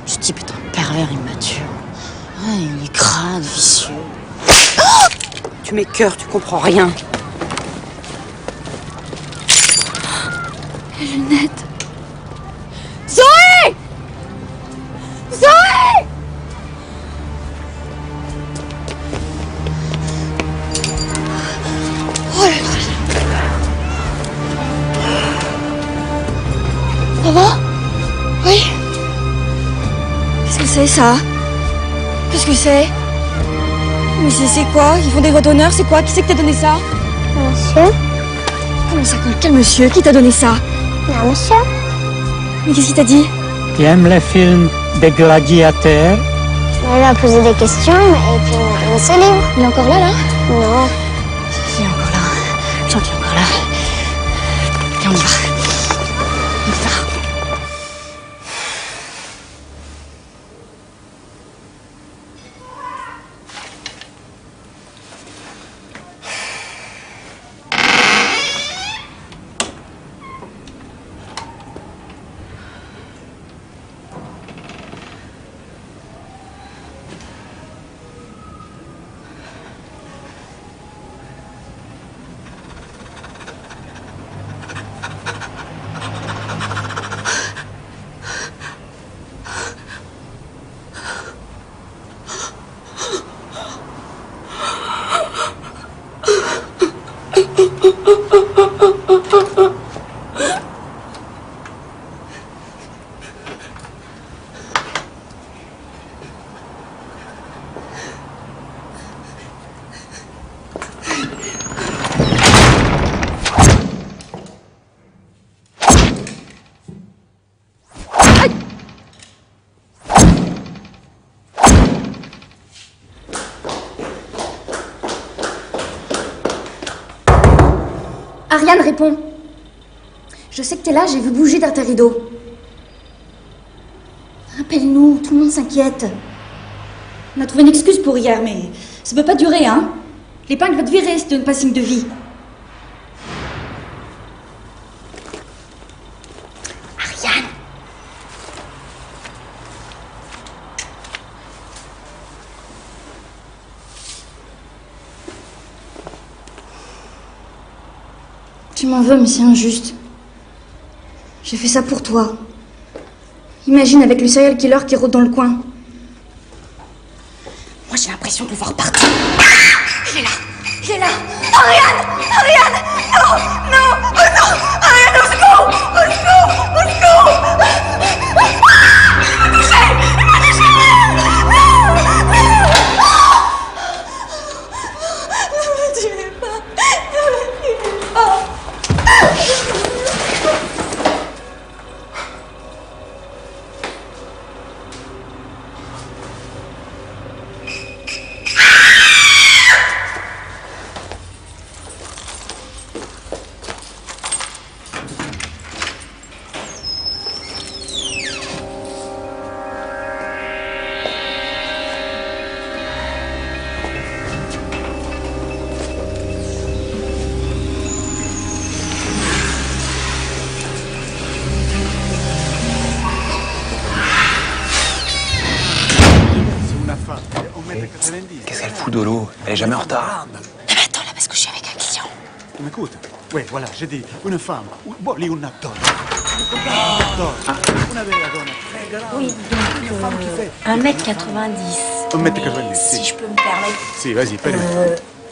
F: Ce type est un pervers immature. Ah, il est crade, vicieux.
K: Tu m'écœures, tu comprends rien.
F: Les lunettes.
L: Zoé! Zoé! Oh là là. Ça va? Oui.
F: Qu'est-ce que c'est, ça? Qu'est-ce que c'est? Mais c'est quoi? Ils font des votes d'honneur, c'est quoi? Qui c'est qui t'a donné ça?
L: Monsieur?
F: Comment ça, quel monsieur? Qui t'a donné ça?
L: Non, monsieur.
F: Mais qu'est-ce qu'il t'a dit?
O: Tu aimes les films des gladiateurs? Elle a posé des questions et puis on a donné ses livres.
F: Il est encore là, là?
O: Non.
F: Il est encore là. Je sens qu'il est encore là. Et on y va. On y va. Ariane, réponds. Je sais que t'es là, j'ai vu bouger derrière tes rideaux. Rappelle-nous, tout le monde s'inquiète. On a trouvé une excuse pour hier, mais ça peut pas durer, hein. L'épingle va te virer si tu donnes pas signe de vie. Ariane. Tu m'en veux, mais c'est injuste. J'ai fait ça pour toi. Imagine avec le serial killer qui rôde dans le coin. Moi, j'ai l'impression de le voir partout. Il est là. Il est là. Ariane. Ariane. Non. Non. Oh non. Ariane, au secours. Au secours. Au secours. Il m'a touché. Il m'a touché. Ne me tuez pas. Ne me tuez pas.
E: Qu'est-ce qu'elle fout de l'eau? Elle est jamais en retard.
F: Attends, là, parce que je suis avec un client.
P: Tu m'écoutes? Oui, voilà, j'ai dit une femme. Bon, lì una donna. Una bella donna.
G: Oui,
P: Une femme qui fait
G: 1m90.
P: 1m90,
G: Si
P: si.
G: je peux me permettre.
P: Si, vas-y, fais-le.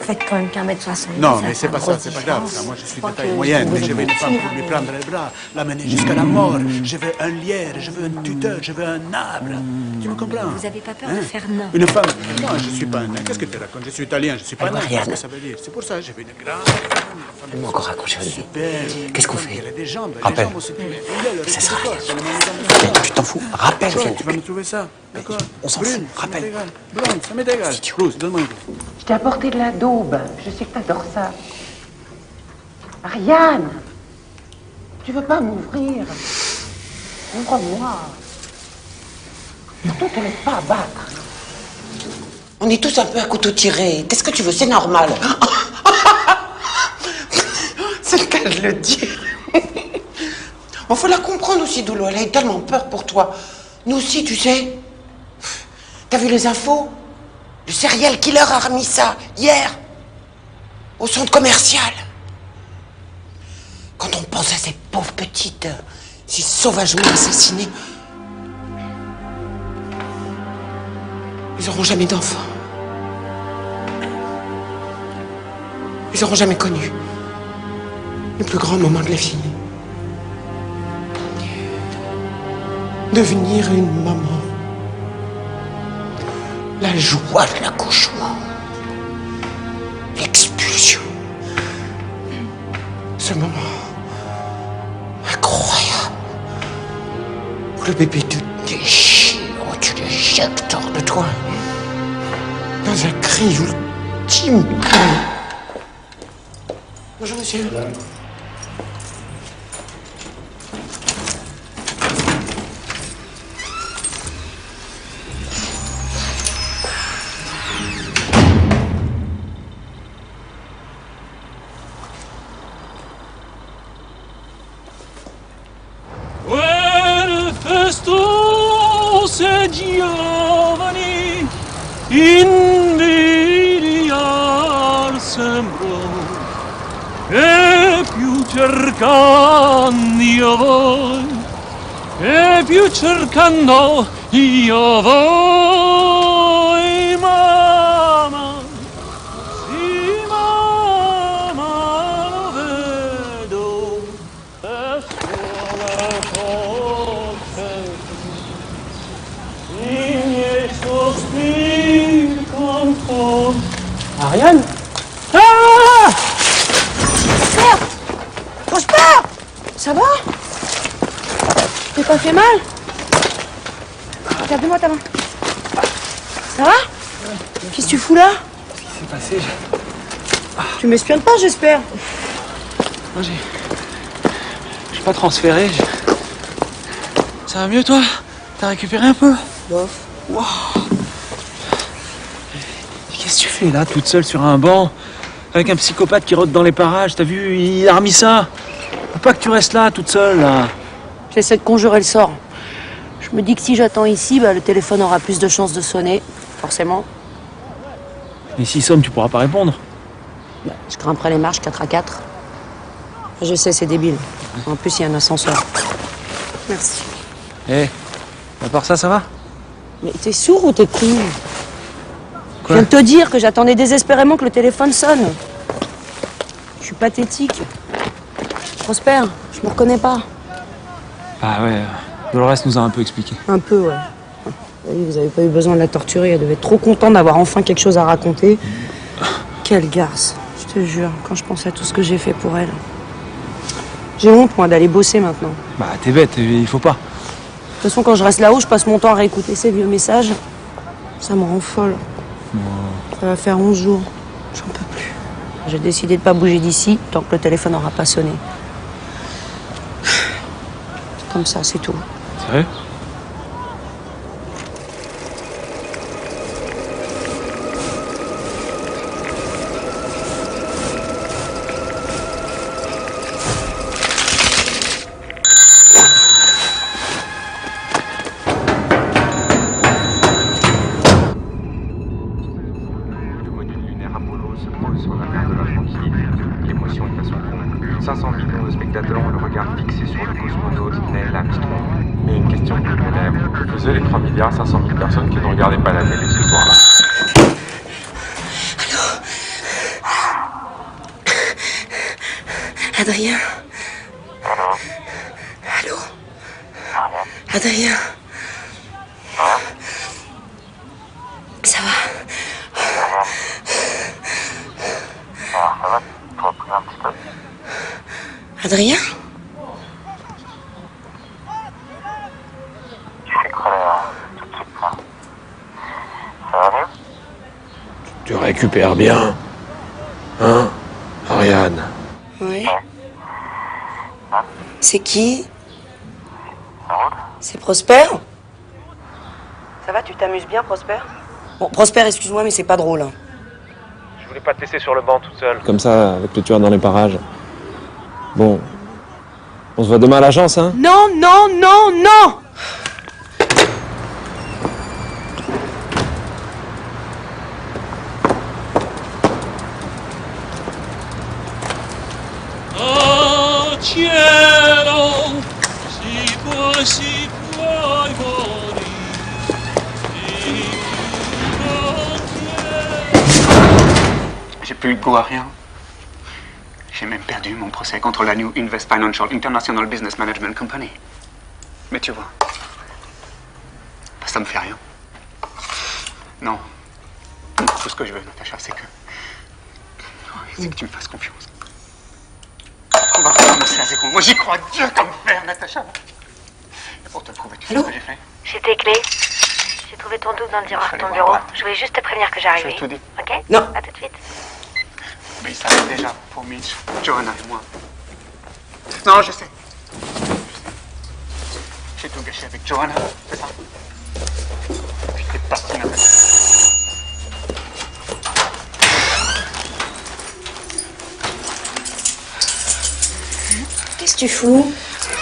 G: Faites quand même qu'1m70.
P: Non, mais c'est pas ça, c'est pas grave. Ça. Moi, je suis de taille moyenne, mais je veux une femme pour lui prendre les bras, l'amener jusqu'à la mort. Je veux un lierre, je veux un tuteur, je veux un arbre. Tu me comprends?
G: Vous avez pas peur de faire nain?
P: Une femme? Non, je suis pas un nain. Qu'est-ce que tu racontes? Je suis italien, je suis pas un nain.
E: Marianne.
P: Qu'est-ce que ça veut dire? C'est pour ça que je veux une grande femme.
E: Elle m'a encore raccroché au nez.
P: Super.
E: Qu'est-ce qu'on fait?
P: Elle a des jambes,
E: Rappelle.
P: les jambes aussi.
E: Ça sert à rien. Tu t'en fous. Rappelle,
P: Toi,
E: viens.
P: tu vas me trouver ça, d'accord?
E: On s'en
P: Brune,
E: fout.
P: ça
E: Rappelle.
P: m'est égal. Blonde, ça m'est égal. Rose, donne-moi une.
Q: Je t'ai apporté de la daube. Je sais que t'adores ça. Ariane, tu veux pas m'ouvrir? Ouvre-moi. Surtout, te laisse pas abattre.
R: On est tous un peu à couteau tiré. Qu'est-ce que tu veux? C'est normal. C'est le cas de le dire. Il faut la comprendre aussi, Doulou. Elle a eu tellement peur pour toi. Nous aussi, tu sais. T'as vu les infos? Le serial killer a remis ça hier au centre commercial. Quand on pense à ces pauvres petites si sauvagement assassinées, ils n'auront jamais d'enfants. Ils n'auront jamais connu le plus grand moment de la vie. Devenir une maman. La joie de l'accouchement. L'expulsion. Ce moment incroyable où le bébé te déchire, où tu l'éjectes hors de toi. Dans un cri ultime. Bonjour, monsieur.
M: Giovani invidiar sembrò e più cercando io voi e più cercando io voi mamma sì mamma lo vedo è solo forte
D: Ariane? Ah! Prosper! Ça va? T'es pas fait mal? Regarde-moi ta main. Ça va? Qu'est-ce que tu fous là?
J: Qu'est-ce qui s'est passé?
D: Tu m'espionnes pas, j'espère.
J: Non, j'ai pas transféré. Ça va mieux, toi? T'as récupéré un peu?
D: Bof.
J: Wow. Qu'est-ce que tu fais là, toute seule sur un banc, avec un psychopathe qui rôde dans les parages? T'as vu, il a remis ça. Faut pas que tu restes là, toute seule, là.
D: J'essaie de conjurer le sort. Je me dis que si j'attends ici, bah, le téléphone aura plus de chances de sonner, forcément.
J: Et s'il sonne, tu pourras pas répondre.
D: Bah, je grimperai les marches 4 à 4. Je sais, c'est débile. En plus, il y a un ascenseur. Merci.
J: Eh, à part ça, ça va?
D: Mais t'es sourd ou t'es con?
J: Quoi?
D: Je viens de te dire que j'attendais désespérément que le téléphone sonne. Je suis pathétique. Prosper, je me reconnais pas.
J: Ah ouais, Dolores nous a un peu expliqué.
D: Un peu, ouais. Oui, vous avez pas eu besoin de la torturer. Elle devait être trop contente d'avoir enfin quelque chose à raconter. Quelle garce. Je te jure, quand je pense à tout ce que j'ai fait pour elle. J'ai honte, moi, d'aller bosser maintenant.
J: Bah, t'es bête, il faut pas.
D: De toute façon, quand je reste là-haut, je passe mon temps à réécouter ces vieux messages. Ça me rend folle. Ça va faire 11 jours. J'en peux plus. J'ai décidé de pas bouger d'ici tant que le téléphone n'aura pas sonné. Comme ça, c'est tout.
J: Sérieux?
S: Le module lunaire Apollo se pose sur la mer de l'Atlantide. L'émotion est à son comble. 500 millions de spectateurs ont le regard fixé sur le cosmonaute Neil Armstrong. Mais une question qui me lève. Que faisaient les 3 milliards 500 000 personnes qui ne regardaient pas la télé ce soir-là?
K: Adrien? Allô? Adrien? Ça va?
S: Ça va? Tu vas prendre un petit peu?
K: Adrien?
S: Tu fais quoi là, tout de suite là? Ça va mieux?
C: Tu récupères bien. Hein, Ariane?
K: Oui. C'est qui? C'est Prosper? Ça va, tu t'amuses bien, Prosper? Bon, Prosper, excuse-moi, mais c'est pas drôle. Hein.
J: Je voulais pas te laisser sur le banc toute seule. Comme ça, avec le tueur dans les parages. Bon, on se voit demain à l'agence, hein?
D: Non, non, non, non!
M: Oh cielo, si puoi morire.
T: J'ai plus le goût à rien. J'ai même perdu mon procès contre la New Invest Financial International Business Management Company. Mais tu vois, ça me fait rien. Non. Tout ce que je veux, Natacha, c'est que tu me fasses confiance. On va recommencer à zéro. Moi, j'y crois Dieu comme fer, Natacha. Et pour te prouver, tu sais ce que j'ai fait?
A: J'ai tes clés. J'ai trouvé ton double dans le tiroir de ton bureau. Je voulais juste te prévenir que j'arrivais.
T: Je te dis.
A: Ok?
C: Non.
A: À tout de suite.
T: Mais ça va déjà pour Mitch, Johanna et moi. Non, je sais. J'ai tout gâché avec Johanna, c'est ça? Puis t'es parti avec.
G: Qu'est-ce que tu fous?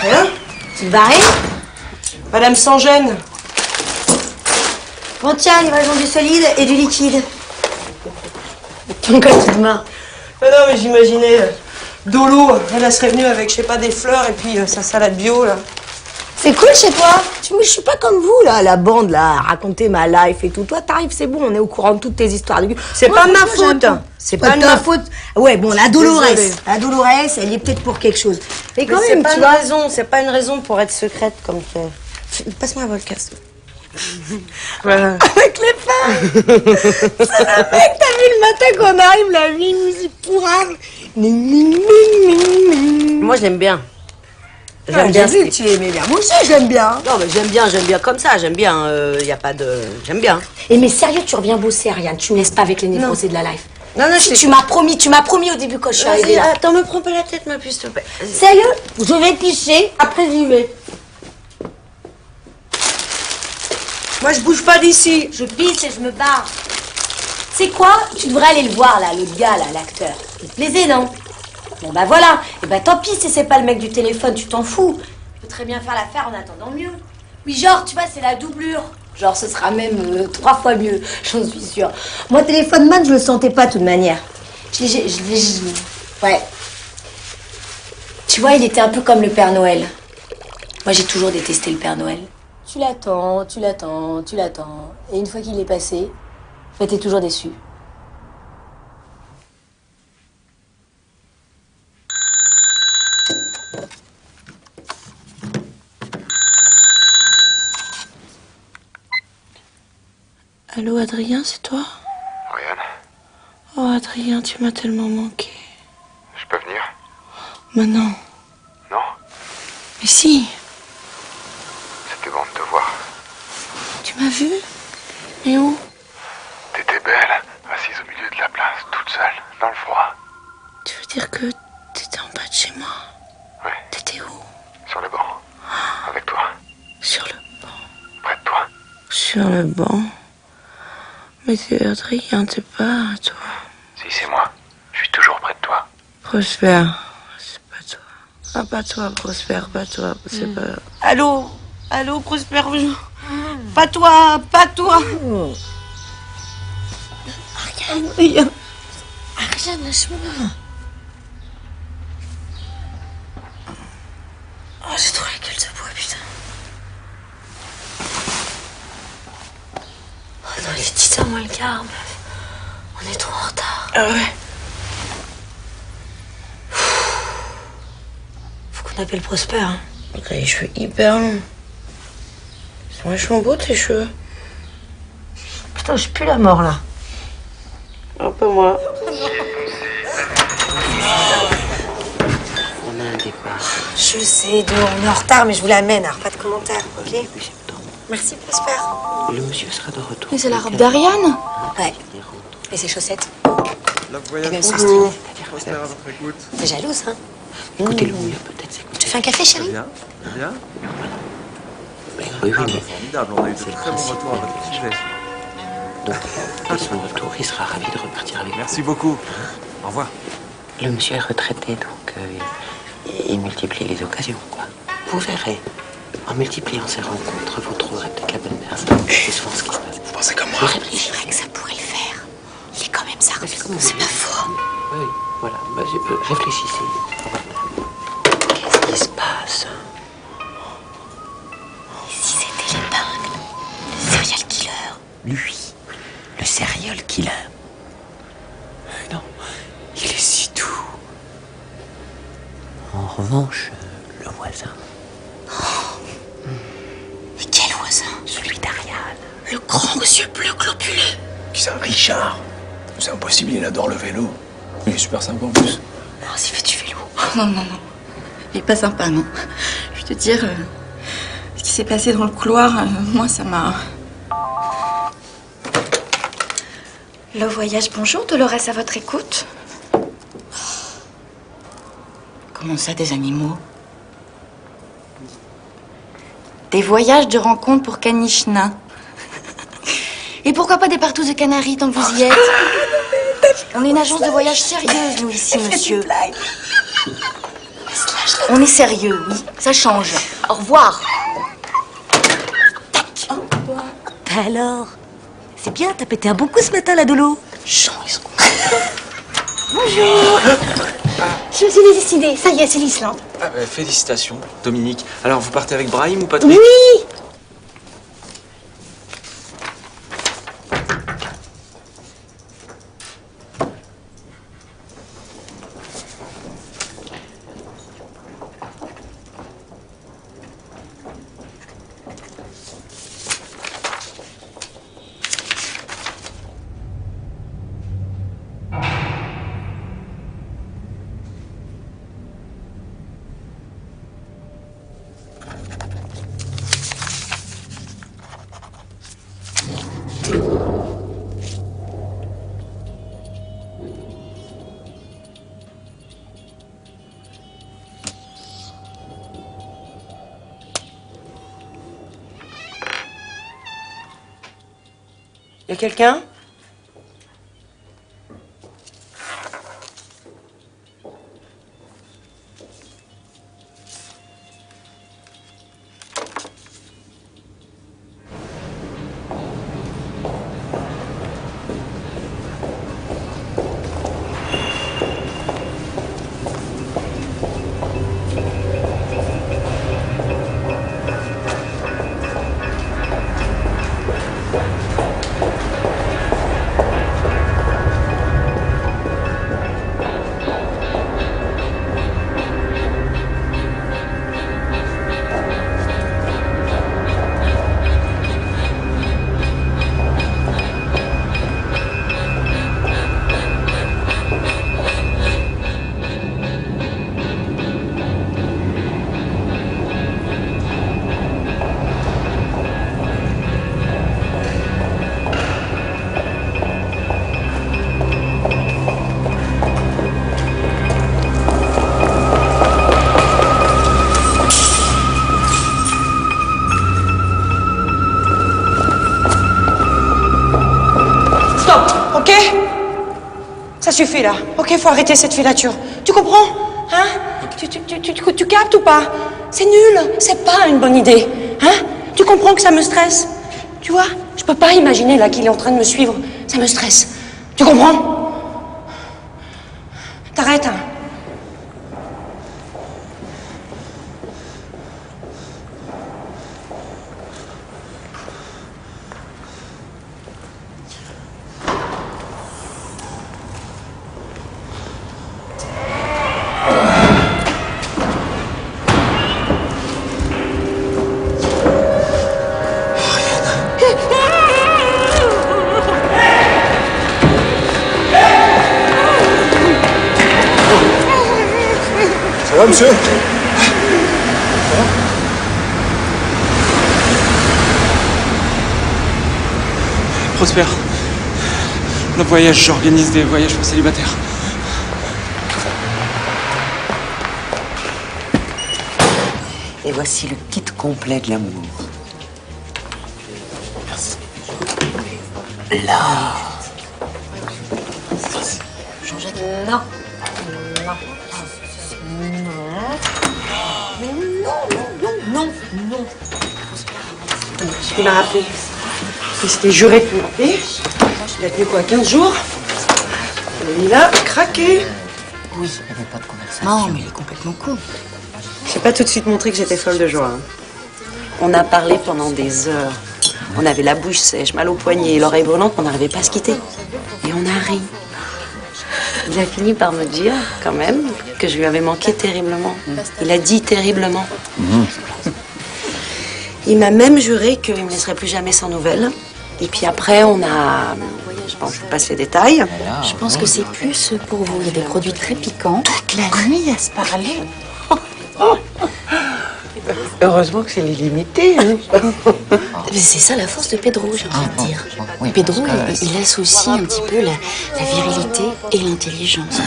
G: Rien. Tu te barrer?
C: Madame sans gêne.
G: Bon tiens, livraison du solide et du liquide. Pourquoi tu te marres?
C: Non, mais j'imaginais Dolo, elle serait venue avec, je sais pas, des fleurs et puis sa salade bio, là.
G: C'est cool chez toi. Je suis pas comme vous, là, la bande, là, à raconter ma life et tout. Toi, t'arrives, c'est bon, on est au courant de toutes tes histoires.
C: C'est pas de ma faute.
G: C'est pas de ma faute. Ouais, bon, la Dolores, elle y est peut-être pour quelque chose. Mais quand même, tu vois.
C: C'est pas une raison pour être secrète comme ça.
G: Passe-moi un volcas.
C: Voilà.
G: Avec les femmes. C'est le mec, t'as vu le matin qu'on arrive, la musique pourrave.
C: Moi, je l'aime bien.
G: J'aime bien ce que tu aimais bien. Moi aussi, j'aime bien.
C: Non, mais j'aime bien comme ça, j'aime bien. Y a pas de. J'aime bien.
G: Et mais sérieux, tu reviens bosser, Ariane. Tu me laisses pas avec les névrosés de la life.
C: Non,
G: si tu m'as promis au début quand je suis arrivée là.
C: Attends, me prends pas la tête, ma puce, s'il te plaît.
G: Sérieux, je vais pisser, après j'y vais.
C: Moi, je bouge pas d'ici.
G: Je pisse et je me barre. C'est quoi? Tu devrais aller le voir, là, l'autre gars, là, l'acteur. Il te plaisait, non? Bon, bah voilà. Et bah tant pis si c'est pas le mec du téléphone, tu t'en fous. Tu peux très bien faire l'affaire en attendant mieux. Oui, genre, tu vois, c'est la doublure. Genre, ce sera même 3 fois mieux, j'en suis sûre. Moi, téléphone man, je le sentais pas de toute manière. Ouais. Tu vois, il était un peu comme le Père Noël. Moi, j'ai toujours détesté le Père Noël. Tu l'attends. Et une fois qu'il est passé, bah, t'es toujours déçu.
K: Allô, Adrien, c'est toi?
B: Ariane,
K: Oh, Adrien, tu m'as tellement manqué.
B: je peux venir?
K: Mais non.
B: Non?
K: Mais si.
B: C'était bon de te voir.
K: Tu m'as vu? Mais où?
B: T'étais belle, assise au milieu de la place, toute seule, dans le froid.
K: Tu veux dire que t'étais en bas de chez moi?
B: Ouais.
K: T'étais où?
B: Sur le banc. Avec toi.
K: Sur le
B: Près de toi.
K: Sur le banc? Mais c'est Adrien, t'es pas toi.
B: Si, c'est moi. Je suis toujours près de toi.
K: Prosper, c'est pas toi. Ah, pas toi, Prosper, pas toi. C'est pas...
C: Allô, Prosper. Pas toi.
K: Ariane, lâche-moi. Oh, j'ai trop la gueule de bois, putain. Oh non, il est 10h moins le quart, meuf. On est trop en retard.
C: Ah ouais.
K: Faut qu'on appelle Prosper, hein.
C: Il a les cheveux hyper longs. Ils sont vachement beaux, tes cheveux.
K: Putain, je pue la mort, là.
C: Un peu moi.
R: On a un départ.
G: Je sais, on est en retard, mais je vous l'amène, alors pas de commentaires, ok? Merci, Prosper.
R: Le monsieur sera de retour.
F: Mais c'est la robe d'Ariane?
G: Ouais. Et ses chaussettes?
E: La
G: Et même son
E: Bonjour.
G: string.
E: Prosper à votre écoute.
G: T'es jalouse, hein?
R: Écoutez-le, il a peut-être s'écouter.
G: Tu fais un café, chérie?
E: Bien.
R: Oui, mais
E: Formidable, on a eu de très bons retours à votre petit geste.
R: donc, à son retour, il sera ravi de repartir avec vous.
E: Merci beaucoup. Au revoir.
R: Le monsieur est retraité, donc il multiplie les occasions, quoi. Vous verrez, en multipliant ces rencontres, vous trouverez peut-être la bonne personne. C'est souvent ce qui se passe.
E: Vous pensez comme moi?
R: Vous réfléchissez.
G: C'est vrai que ça pourrait le faire. Il est quand même ça. C'est pas faux.
R: Oui, voilà. Bah, réfléchissez. Qu'est-ce qui se passe?
G: Si c'était l'épingle, le serial killer.
R: Lui, le serial killer. Non, il est si doux. En revanche, le voisin.
G: Mais quel voisin?
R: Celui d'Ariane.
G: Le grand aux yeux bleus globuleux.
E: C'est un Richard. C'est impossible, il adore le vélo. Il est super sympa en plus.
G: Oh, s'il fait du vélo.
F: Non. Il est pas sympa, non. Je veux te dire, ce qui s'est passé dans le couloir, moi, ça m'a... Le voyage, bonjour, Dolores, à votre écoute.
L: Comment ça, des animaux?
F: Des voyages de rencontre pour caniches nains. Et pourquoi pas des partous de Canaries tant que vous y êtes? On est une agence de voyage sérieuse, nous, ici, monsieur. On est sérieux, oui. Ça change. Au revoir.
L: Bah alors, c'est bien, t'as pété un bon coup ce matin, la Dolo. Bonjour. Je me suis décidée, ça y est, c'est l'Islande.
E: Ah bah, félicitations, Dominique. Alors, vous partez avec Brahim ou Patrick?
L: Oui.
K: Y a quelqu'un? Ça suffit là, ok, faut arrêter cette filature. Tu comprends? Hein? Tu captes ou pas? C'est nul, c'est pas une bonne idée. Hein? Tu comprends que ça me stresse? Tu vois? Je peux pas imaginer là qu'il est en train de me suivre. Ça me stresse. Tu comprends? T'arrêtes, hein?
N: Ça va, monsieur?
E: Prosper, le voyage, j'organise des voyages pour célibataires.
K: Et voici le kit complet de l'amour.
E: Merci.
K: Là.
L: Jean-Jacques. Non. Mais non.
K: Il m'a rappelé. Il s'était juré de me rappeler. Il a tenu quoi, 15 jours? Et il a craqué.
L: Oui, il n'y avait pas de conversation. Non, mais il est complètement con.
K: J'ai pas tout de suite montré que j'étais folle de joie. Hein. On a parlé pendant des heures. On avait la bouche sèche, mal au poignet et l'oreille brûlante, on n'arrivait pas à se quitter. Et on a ri. Il a fini par me dire, quand même, que je lui avais manqué terriblement. Il a dit terriblement. Il m'a même juré qu'il ne me laisserait plus jamais sans nouvelles. Et puis après, on a... Bon, je vous passe les détails.
F: Je pense que c'est plus pour vous. Il y a des produits très piquants.
L: Toute la nuit à se parler.
R: Heureusement que c'est l'illimité. Hein.
L: Mais c'est ça la force de Pedro, j'ai envie de dire. Pedro, il associe un petit peu la virilité et l'intelligence.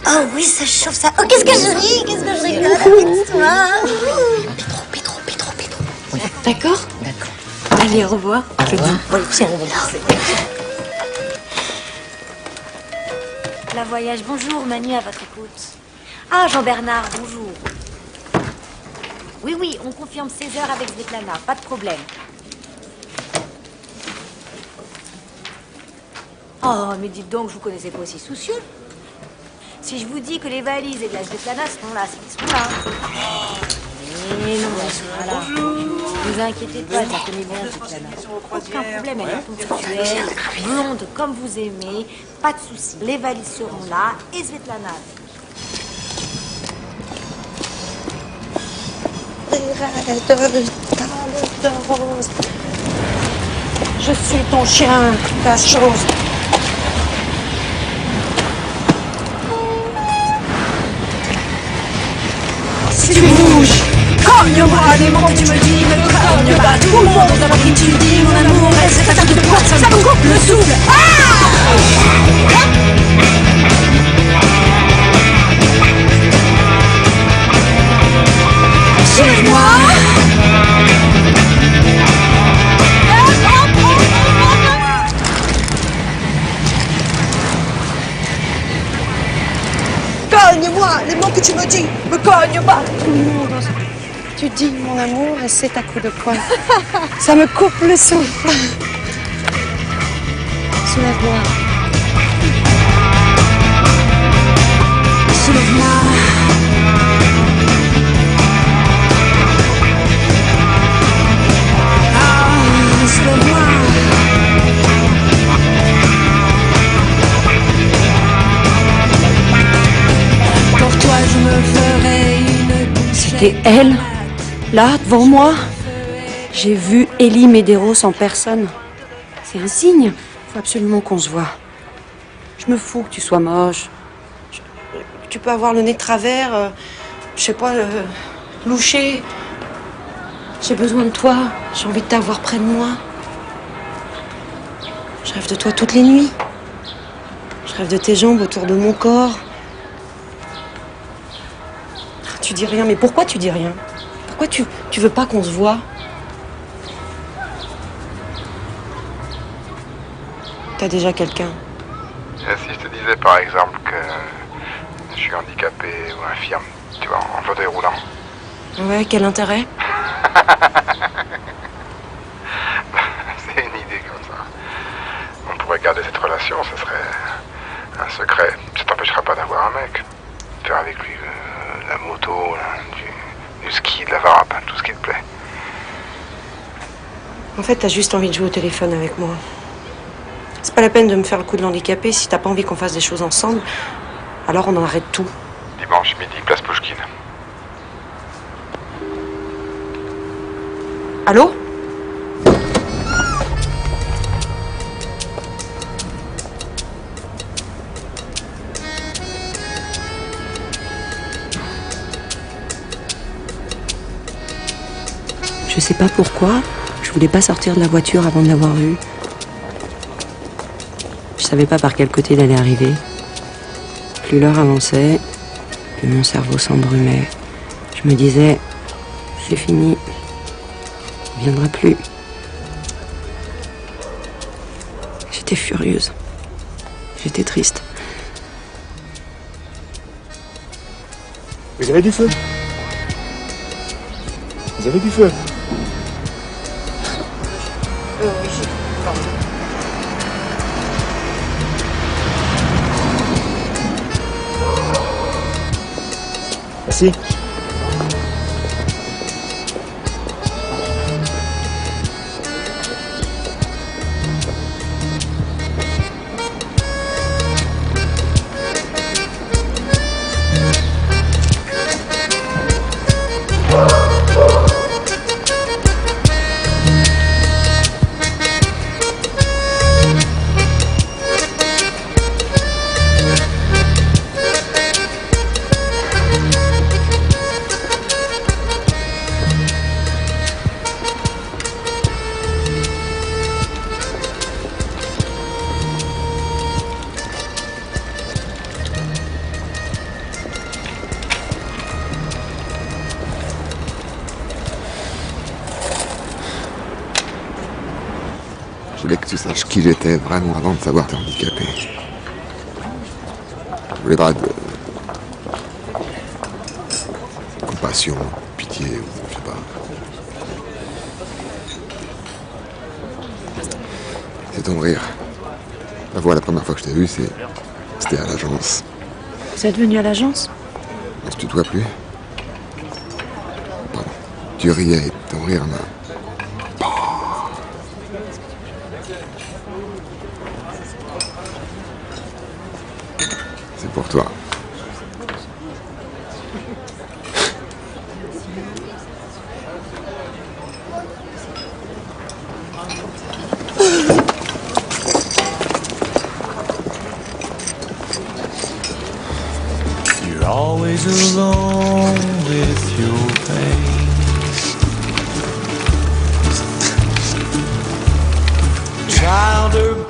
O: Oh oui, ça chauffe ça. Oh, qu'est-ce que je ris, qu'est-ce que je rigole avec toi.
L: Pedro. Oui. D'accord? D'accord. Allez, au revoir.
O: Au revoir.
L: Oui, tiens, au revoir.
G: La voyage, bonjour, Manu à votre écoute. Ah, Jean-Bernard, bonjour. Oui, on confirme 16h avec Svetlana, pas de problème. Oh, mais dites donc, je vous connaissais pas aussi soucieux. Si je vous dis que les valises et de la Svetlana seront là, c'est qu'ils sont là. Mais non, elles sont pas là. Ne vous inquiétez pas, je la connais bien, Svetlana. Aucun problème, elle est ponctuelle, blonde comme vous aimez, pas de soucis. Les valises seront là et Svetlana Je suis ton chien, ta chose. Si tu bouges, cogne-moi, les mots tu me dis, me cogne pas. Tout le monde dans qui tu dis, mon amour, et c'est ta de quoi, ça me coupe le souffle. Suis-moi. Cogne-moi, les mots que tu me dis, me cogne pas. Tout le monde, tu dis mon amour et c'est à coup de poing. Ça me coupe le souffle. Soulève-moi. Soulève-moi. Soulève-moi. Pour toi, je me ferai une douce.
K: C'était elle, là, devant moi. J'ai vu Élie Medeiros en personne. C'est un signe. Faut absolument qu'on se voit. Je me fous que tu sois moche. Tu peux avoir le nez de travers, je sais pas, louché. J'ai besoin de toi. J'ai envie de t'avoir près de moi. Je rêve de toi toutes les nuits. Je rêve de tes jambes autour de mon corps. Tu dis rien, mais pourquoi tu dis rien? Pourquoi tu veux pas qu'on se voit? T'as déjà quelqu'un?
B: Et si je te disais par exemple que je suis handicapé ou infirme, tu vois, en fauteuil roulant.
K: Ouais, quel intérêt?
B: C'est une idée comme ça. On pourrait garder cette relation, ce serait un secret. Ça t'empêchera pas d'avoir un mec. Faire avec lui la moto, du ski, de la varap, tout ce qui te plaît.
K: En fait, t'as juste envie de jouer au téléphone avec moi. C'est pas la peine de me faire le coup de l'handicapé. Si t'as pas envie qu'on fasse des choses ensemble, alors on en arrête tout.
B: Dimanche midi, place Pouchkine.
K: Allô? Je sais pas pourquoi, je voulais pas sortir de la voiture avant de l'avoir vue. Je savais pas par quel côté d'aller arriver. Plus l'heure avançait, plus mon cerveau s'embrumait. Je me disais, c'est fini, il viendra plus. J'étais furieuse. J'étais triste.
P: Vous avez du feu? Vous avez du feu?
K: Oui, pardon.
P: Merci.
B: Je voulais que tu saches qui j'étais vraiment avant de savoir t'es handicapé. Je voulais pas de compassion, pitié, ou je sais pas. C'est ton rire. La voix, la première fois que je t'ai vu, c'était à l'agence.
D: Vous êtes venu à l'agence?
B: On se tutoie plus. Pardon. Tu riais et ton rire m'a... C'est pour toi.
U: You're always alone with your face. Child or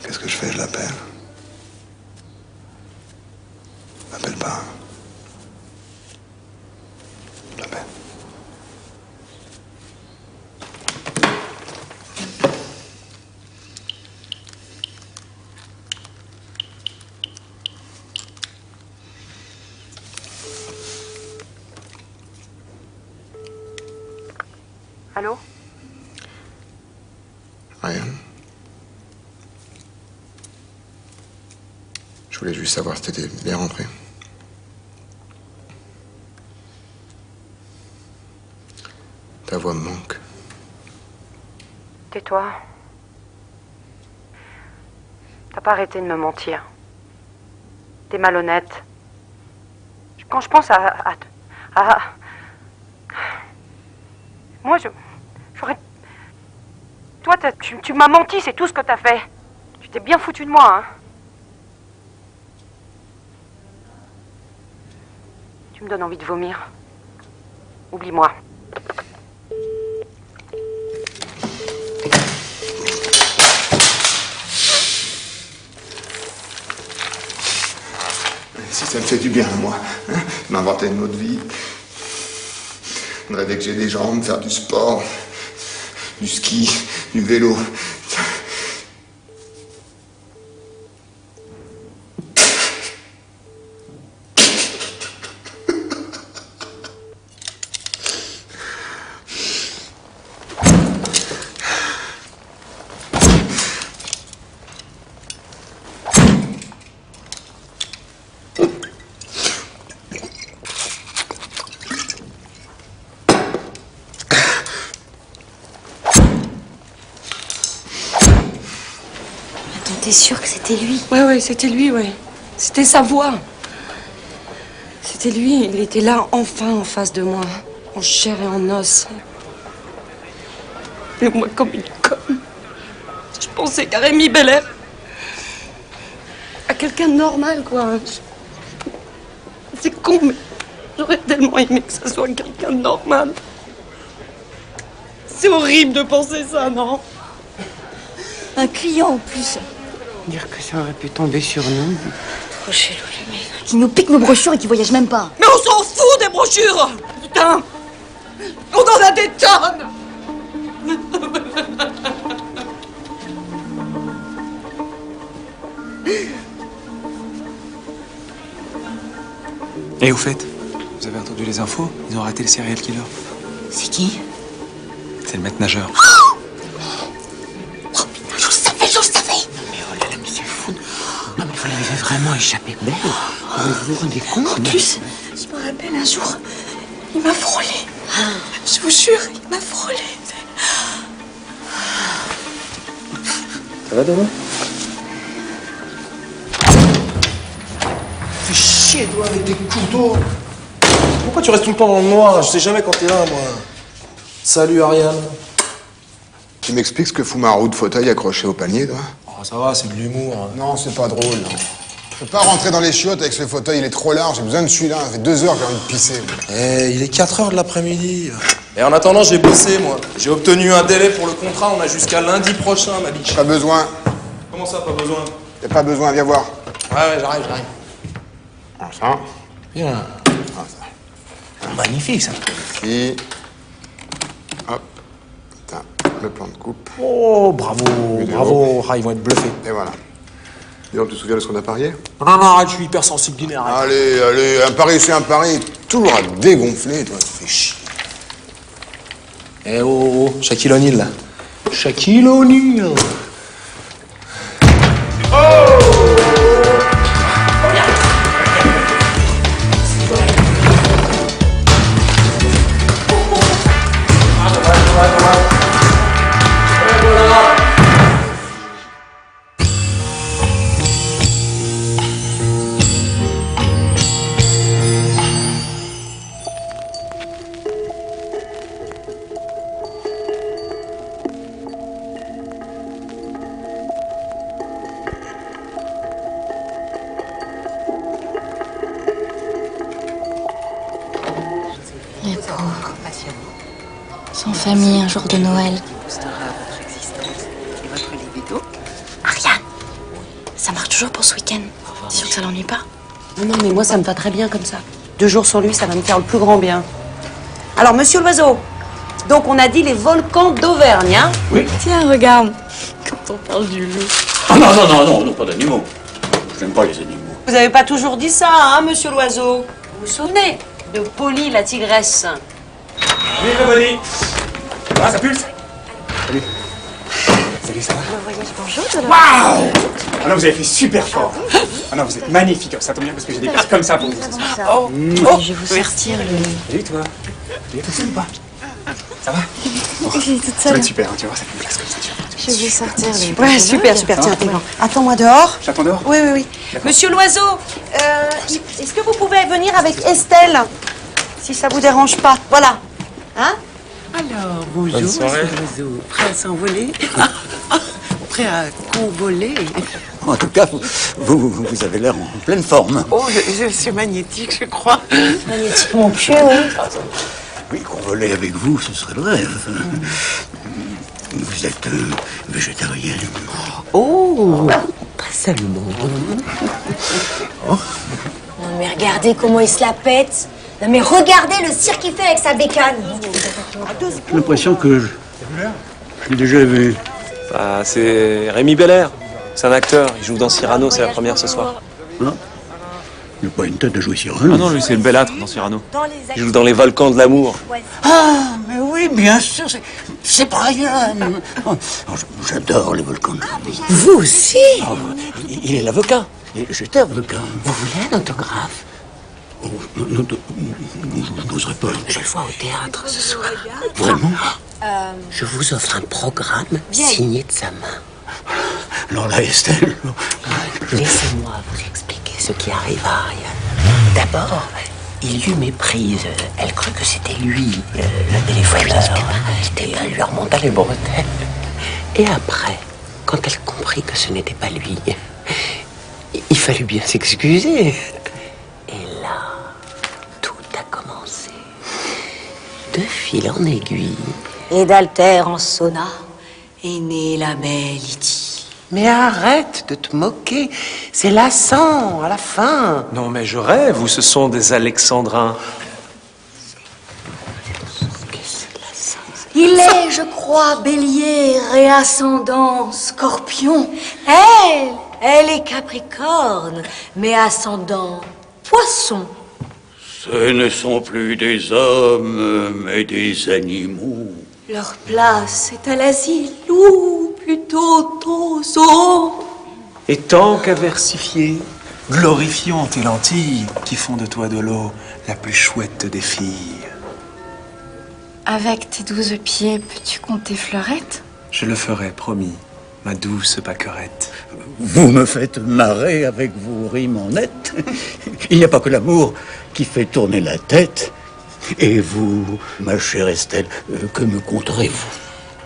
B: Qu'est-ce que je fais? Je l'appelle. Je l'appelle pas. Je l'appelle.
A: Allô?
B: Rien. Je voulais juste savoir si t'étais bien rentré. Ta voix me manque.
A: Tais-toi. T'as pas arrêté de me mentir. T'es malhonnête. Quand je pense à moi, j'aurais... Toi, tu m'as menti, c'est tout ce que t'as fait. Tu t'es bien foutu de moi, hein. Tu me donnes envie de vomir. Oublie-moi.
B: Si ça me fait du bien à moi, hein, m'inventer une autre vie. De rêver que j'ai des jambes, faire du sport, du ski, du vélo.
L: T'es sûre que c'était lui?
D: Ouais, c'était lui, ouais. C'était sa voix. C'était lui, il était là, enfin, en face de moi. En chair et en os. Et moi, comme une conne, je pensais qu'à Rémi Belair. À quelqu'un de normal, quoi. C'est con, mais j'aurais tellement aimé que ça soit quelqu'un de normal. C'est horrible de penser ça, non?
L: Un client, en plus.
C: Dire que ça aurait pu tomber sur nous.
L: Trop chelou, le mec. Qui nous pique nos brochures et qui voyage même pas.
D: Mais on s'en fout des brochures! Putain! On en a des tonnes!
E: Et au fait, vous avez entendu les infos? Ils ont arrêté le serial killer.
L: C'est qui?
E: C'est le maître nageur.
L: Je savais!
C: Mais oh là là, mais c'est fou. Non mais vous l'avez vraiment
R: comment échapper belle? Vous vous rendez compte?
D: En plus, je me rappelle un jour, il m'a frôlé. Je vous jure, il m'a frôlé.
J: Ça va, Doro?
H: Fais chier, toi, avec tes couteaux. Pourquoi tu restes tout le temps dans le noir? Je sais jamais quand t'es là, moi. Salut, Ariane.
B: Tu m'expliques ce que fout ma roue de fauteuil accrochée au panier, toi?
H: Oh, ça va, c'est de l'humour.
B: Non, c'est pas drôle. Non. Je peux pas rentrer dans les chiottes avec ce fauteuil, il est trop large, j'ai besoin de celui-là. Ça fait 2 heures que j'ai envie de pisser.
H: Eh, il est 4 heures de l'après-midi. Et en attendant, j'ai bossé, moi. J'ai obtenu un délai pour le contrat, on a jusqu'à lundi prochain, ma biche.
B: Pas besoin.
H: Comment ça, pas besoin?
B: Y'a pas besoin, viens voir.
H: Ouais, j'arrive.
B: Ah, ça.
H: Bien.
B: Ah, ça.
H: Magnifique, ça.
B: Ici. Hop. Putain, le plan de coupe.
H: Oh, bravo, bravo. Ah, ils vont être bluffés.
B: Et voilà. Dis-donc, tu te souviens de ce qu'on a parié?
H: Non, arrête, je suis hyper sensible, dîner, arrête.
B: Allez, un pari, c'est un pari. Toujours à dégonfler, toi, tu fais chier.
H: Eh oh, Shaquille O'Neal, là. Shaquille O'Neal.
F: Les pauvres. Sans famille, un jour de Noël. Ariane, ça marche toujours pour ce week-end. T'es sûre que ça l'ennuie pas?
K: Non, mais moi, ça me va très bien comme ça. 2 jours sans lui, ça va me faire le plus grand bien. Alors, monsieur l'oiseau, donc on a dit les volcans d'Auvergne, hein?
J: Oui.
F: Tiens, regarde. Quand on parle du loup.
N: Ah non, pas d'animaux. Je n'aime pas les animaux.
K: Vous avez pas toujours dit ça, hein, monsieur l'oiseau? Vous vous souvenez de Polly, la tigresse?
T: Salut, Polly. Ah, ça pulse? Salut. Salut, ça va?
F: Bonjour,
T: Waouh! Ah non, vous avez fait super fort. Ah non, vous êtes magnifique. Ça tombe bien parce que j'ai des cartes comme ça pour vous.
F: Oh, je vais vous sortir le...
T: Salut, toi. Tu es toute seule ou pas? Ça va?
F: Je suis toute
T: Ça va
F: seule.
T: être super, hein, tu vas voir, ça fait une place comme ça. Tu vois.
F: Je vais sortir le...
K: Ouais, super, tiens, t'es bon. Attends-moi dehors.
T: J'attends dehors?
K: Oui. Monsieur l'oiseau, est-ce que vous pouvez venir avec Estelle? Si ça vous dérange pas. Voilà. Hein?
R: Alors, bonjour,
J: Bonne soirée.
R: monsieur l'oiseau. Prêt à s'envoler? Prêt à convoler?
N: En tout cas, vous avez l'air en pleine forme.
R: Oh, je suis magnétique, je crois.
K: Magnétique, mon cul, oui.
N: Oui, convoler avec vous, ce serait le rêve. Vous êtes végétarienne.
R: Oh, pas seulement.
L: Non mais regardez comment il se la pète. Non mais regardez le cirque qu'il fait avec sa bécane.
N: J'ai l'impression que je l'ai déjà vu.
J: Ah, c'est Rémi Belair. C'est un acteur. Il joue dans Cyrano, c'est la première ce soir.
N: Non, il n'a pas une tête de jouer Cyrano.
J: Ah non, lui, c'est le belâtre dans Cyrano. Il joue dans Les Volcans de l'amour.
N: Ah, mais oui, bien sûr, c'est Brian. Oh, j'adore les volcans de l'amour.
R: Vous aussi?
N: Oh, il est l'avocat. J'étais avocat.
R: Vous voulez un autographe?
N: Oh, non, je n'oserais pas.
R: Je le vois au théâtre ce soir.
N: Vraiment?
R: Je vous offre un programme signé de sa main.
N: Non, là, Estelle.
R: Laissez-moi vous expliquer ce qui arrive à Ariane. D'abord, il eut méprise. Elle crut que c'était lui, le téléphoneur. Et elle lui remonta les bretelles. Et après, quand elle comprit que ce n'était pas lui, il fallut bien s'excuser. Et là, tout a commencé. De fil en aiguille.
L: Et d'Alter en sauna est née la belle Lydie.
R: Mais arrête de te moquer. C'est lassant, à la fin.
J: Non, mais je rêve, ou ce sont des alexandrins?
L: Il est, je crois, bélier et ascendant scorpion. Elle est capricorne, mais ascendant poisson.
N: Ce ne sont plus des hommes, mais des animaux.
L: Leur place est à l'asile ou plutôt aux eaux.
J: Et tant qu'à versifier,
E: glorifiant tes lentilles qui font de toi de l'eau la plus chouette des filles.
F: Avec tes 12 pieds, peux-tu compter fleurettes?
E: Je le ferai, promis, ma douce paquerette.
N: Vous me faites marrer avec vos rimes en net. Il n'y a pas que l'amour qui fait tourner la tête. Et vous, ma chère Estelle, que me compterez-vous?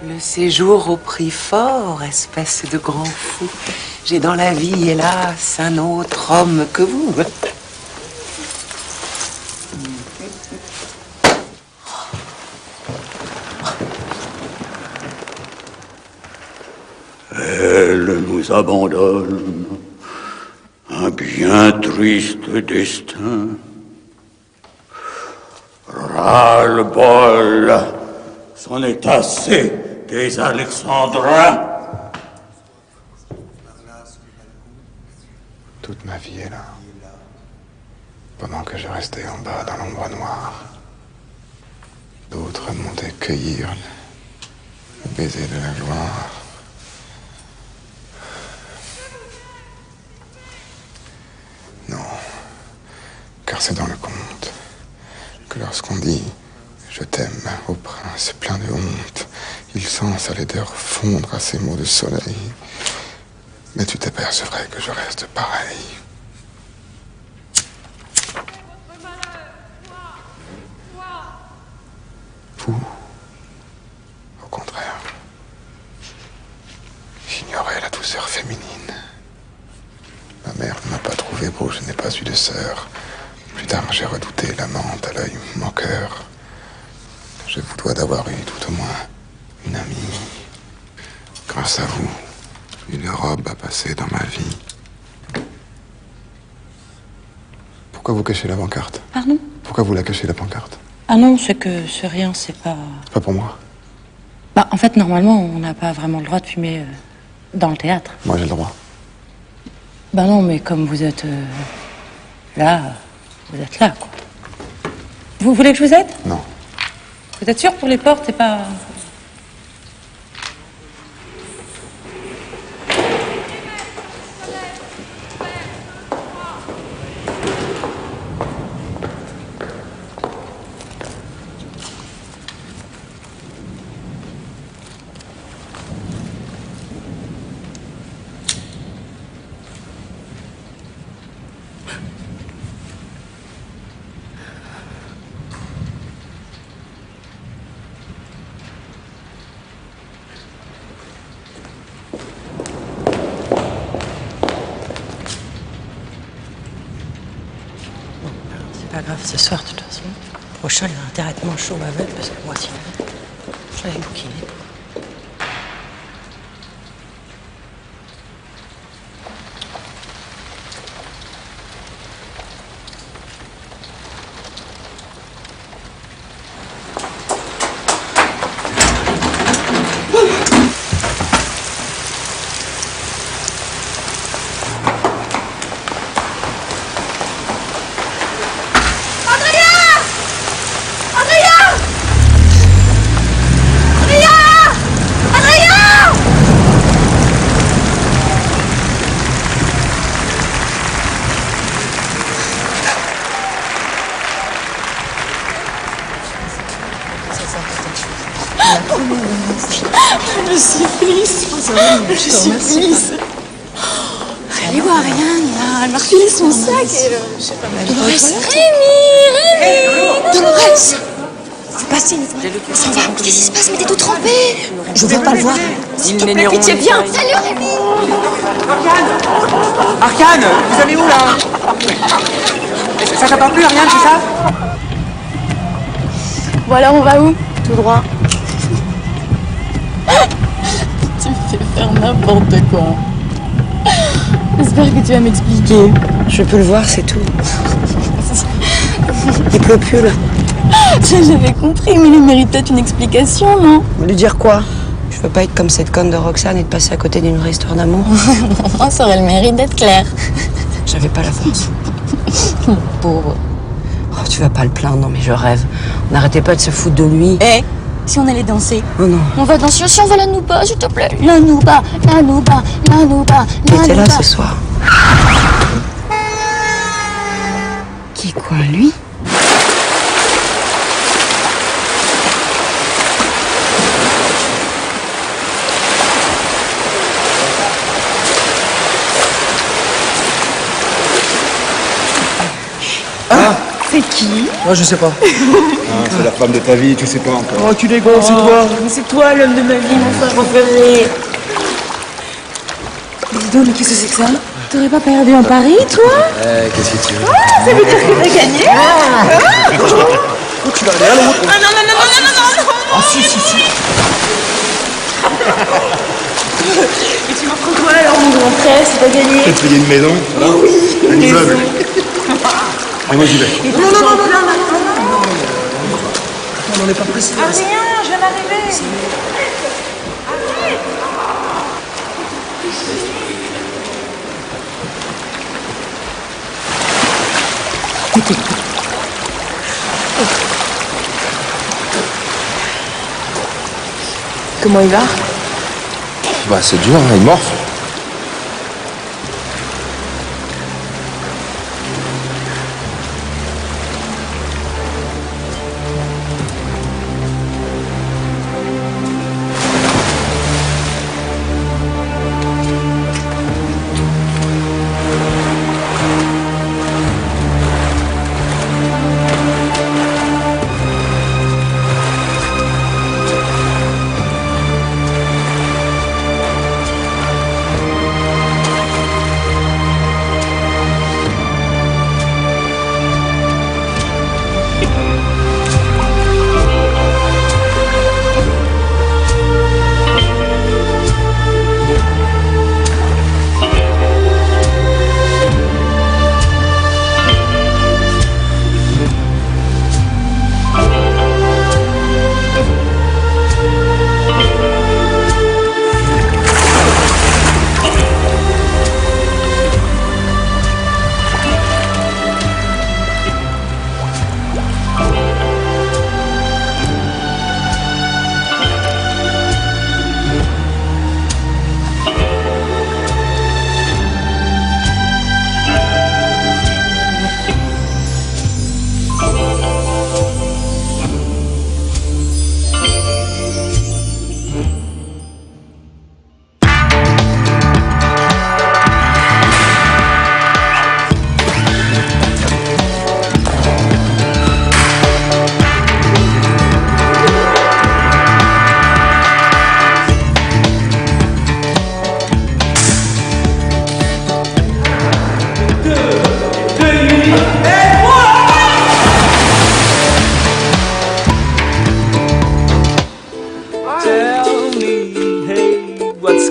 R: Le séjour au prix fort, espèce de grand fou. J'ai dans la vie, hélas, un autre homme que vous.
N: Elle nous abandonne, un bien triste destin. Ras-le-bol, c'en est assez des Alexandrins.
B: Toute ma vie est là. Pendant que je restais en bas dans l'ombre noire, d'autres montaient cueillir le baiser de la gloire. Non, car c'est dans le conte que lorsqu'on dit « je t'aime » au prince plein de honte, il sent sa laideur fondre à ces mots de soleil. Mais tu t'apercevrais que je reste pareil. Vous, au contraire, j'ignorais la douceur féminine. Ma mère ne m'a pas trouvé beau, je n'ai pas eu de sœur. Plus tard, j'ai redouté l'amante à l'œil moqueur. Je vous dois d'avoir eu tout au moins une amie. Grâce à vous, une robe a passé dans ma vie. Pourquoi vous cachez la pancarte?
L: Pardon?
B: Pourquoi vous la cachez, la pancarte?
L: Ah non, c'est que ce rien, c'est pas...
B: C'est pas pour moi.
L: Bah, en fait, normalement, on n'a pas vraiment le droit de fumer dans le théâtre.
B: Moi, j'ai le droit.
L: Bah non, mais comme vous êtes là, vous êtes là, quoi. Vous voulez que je vous aide?
B: Non.
L: Vous êtes sûr pour les portes, c'est pas... Pas grave, ce soir, de toute façon. Prochain, il y a intérêt à être moins chaud avec, parce que moi, sinon, je l'avais bouquiné.
F: Le syphilis. Le syphilis. Allez voir Ariane, là. Elle m'a refilé son sac et... Dolores. Rémi. Dolores. C'est pas signe. Qu'est-ce qui se passe? Mais t'es tout trempée.
G: Je veux pas le voir.
F: S'il te plaît, pitié, viens. Salut Rémi.
J: Ariane, vous allez où, là? Ça t'a pas plu, Ariane, c'est ça?
F: Voilà, on va où?
G: Tout droit.
F: Tu me fais faire n'importe quoi. J'espère que tu vas m'expliquer.
G: Je peux le voir, c'est tout. Il pleut plus, là.
F: J'avais compris, mais il mérite peut-être une explication, non?
G: Lui dire quoi? Je veux pas être comme cette conne de Roxane et de passer à côté d'une vraie histoire d'amour.
F: Moi, ça aurait le mérite d'être clair.
G: J'avais pas la force.
F: Pauvre.
G: Oh, tu vas pas le plaindre, non mais je rêve. On n'arrêtait pas de se foutre de lui.
F: Eh, si on allait danser?
G: Oh non.
F: On va danser aussi, on va la nouba, s'il te plaît. La nouba, la nouba, la nouba, la nouba.
G: Il était là ce soir.
F: quoi, lui? C'est qui?
E: Moi, je sais pas.
N: C'est la femme de ta vie, tu sais pas encore.
E: Oh, tu dégonnes, c'est toi.
D: Mais c'est toi l'homme de ma vie, mon frère préféré.
F: Dis donc, mais qu'est-ce que c'est que ça? T'aurais pas perdu un pari, toi?
E: Qu'est-ce que tu veux?
D: Ça veut dire que t'as gagné?
E: Oh, tu vas aller à l'autre.
D: Ah non, non, non, non, non, non, non.
E: Ah, si.
D: Et tu m'offres quoi alors, mon grand frère, si t'as gagné?
N: Tu as payé une maison, voilà. Un immeuble. Et moi, j'y vais.
D: Non, non, non, non, non, non, non.
E: On n'en est pas pressé.
D: Ah, rien, je viens d'arriver.
F: Comment il va?
H: Bah, c'est dur, hein, il morfle.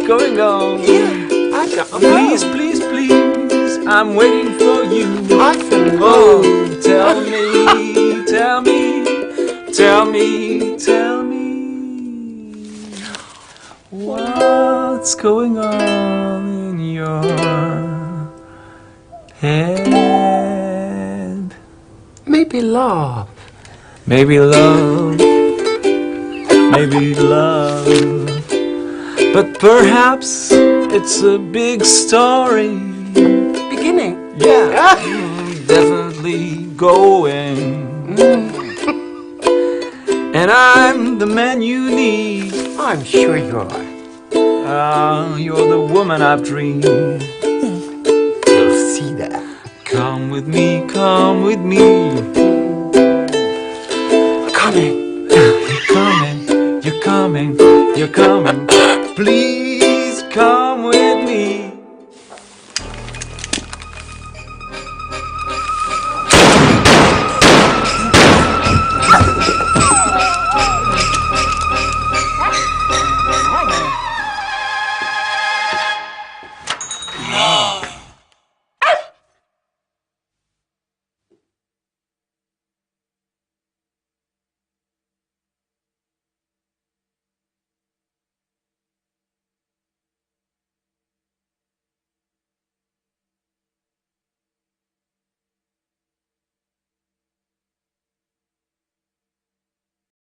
U: going on? Please, please, please, I'm waiting for you. Oh, tell me, tell me, tell me, tell me, what's going on in your head?
R: Maybe love.
U: Maybe love, maybe love. But perhaps it's a big story.
R: Beginning.
U: Yeah, definitely going. And I'm the man you need.
R: I'm sure you are.
U: You're the woman I've dreamed.
R: You'll see that.
U: Come with me, come with me.
R: Coming.
U: You're coming, you're coming, you're coming. Please.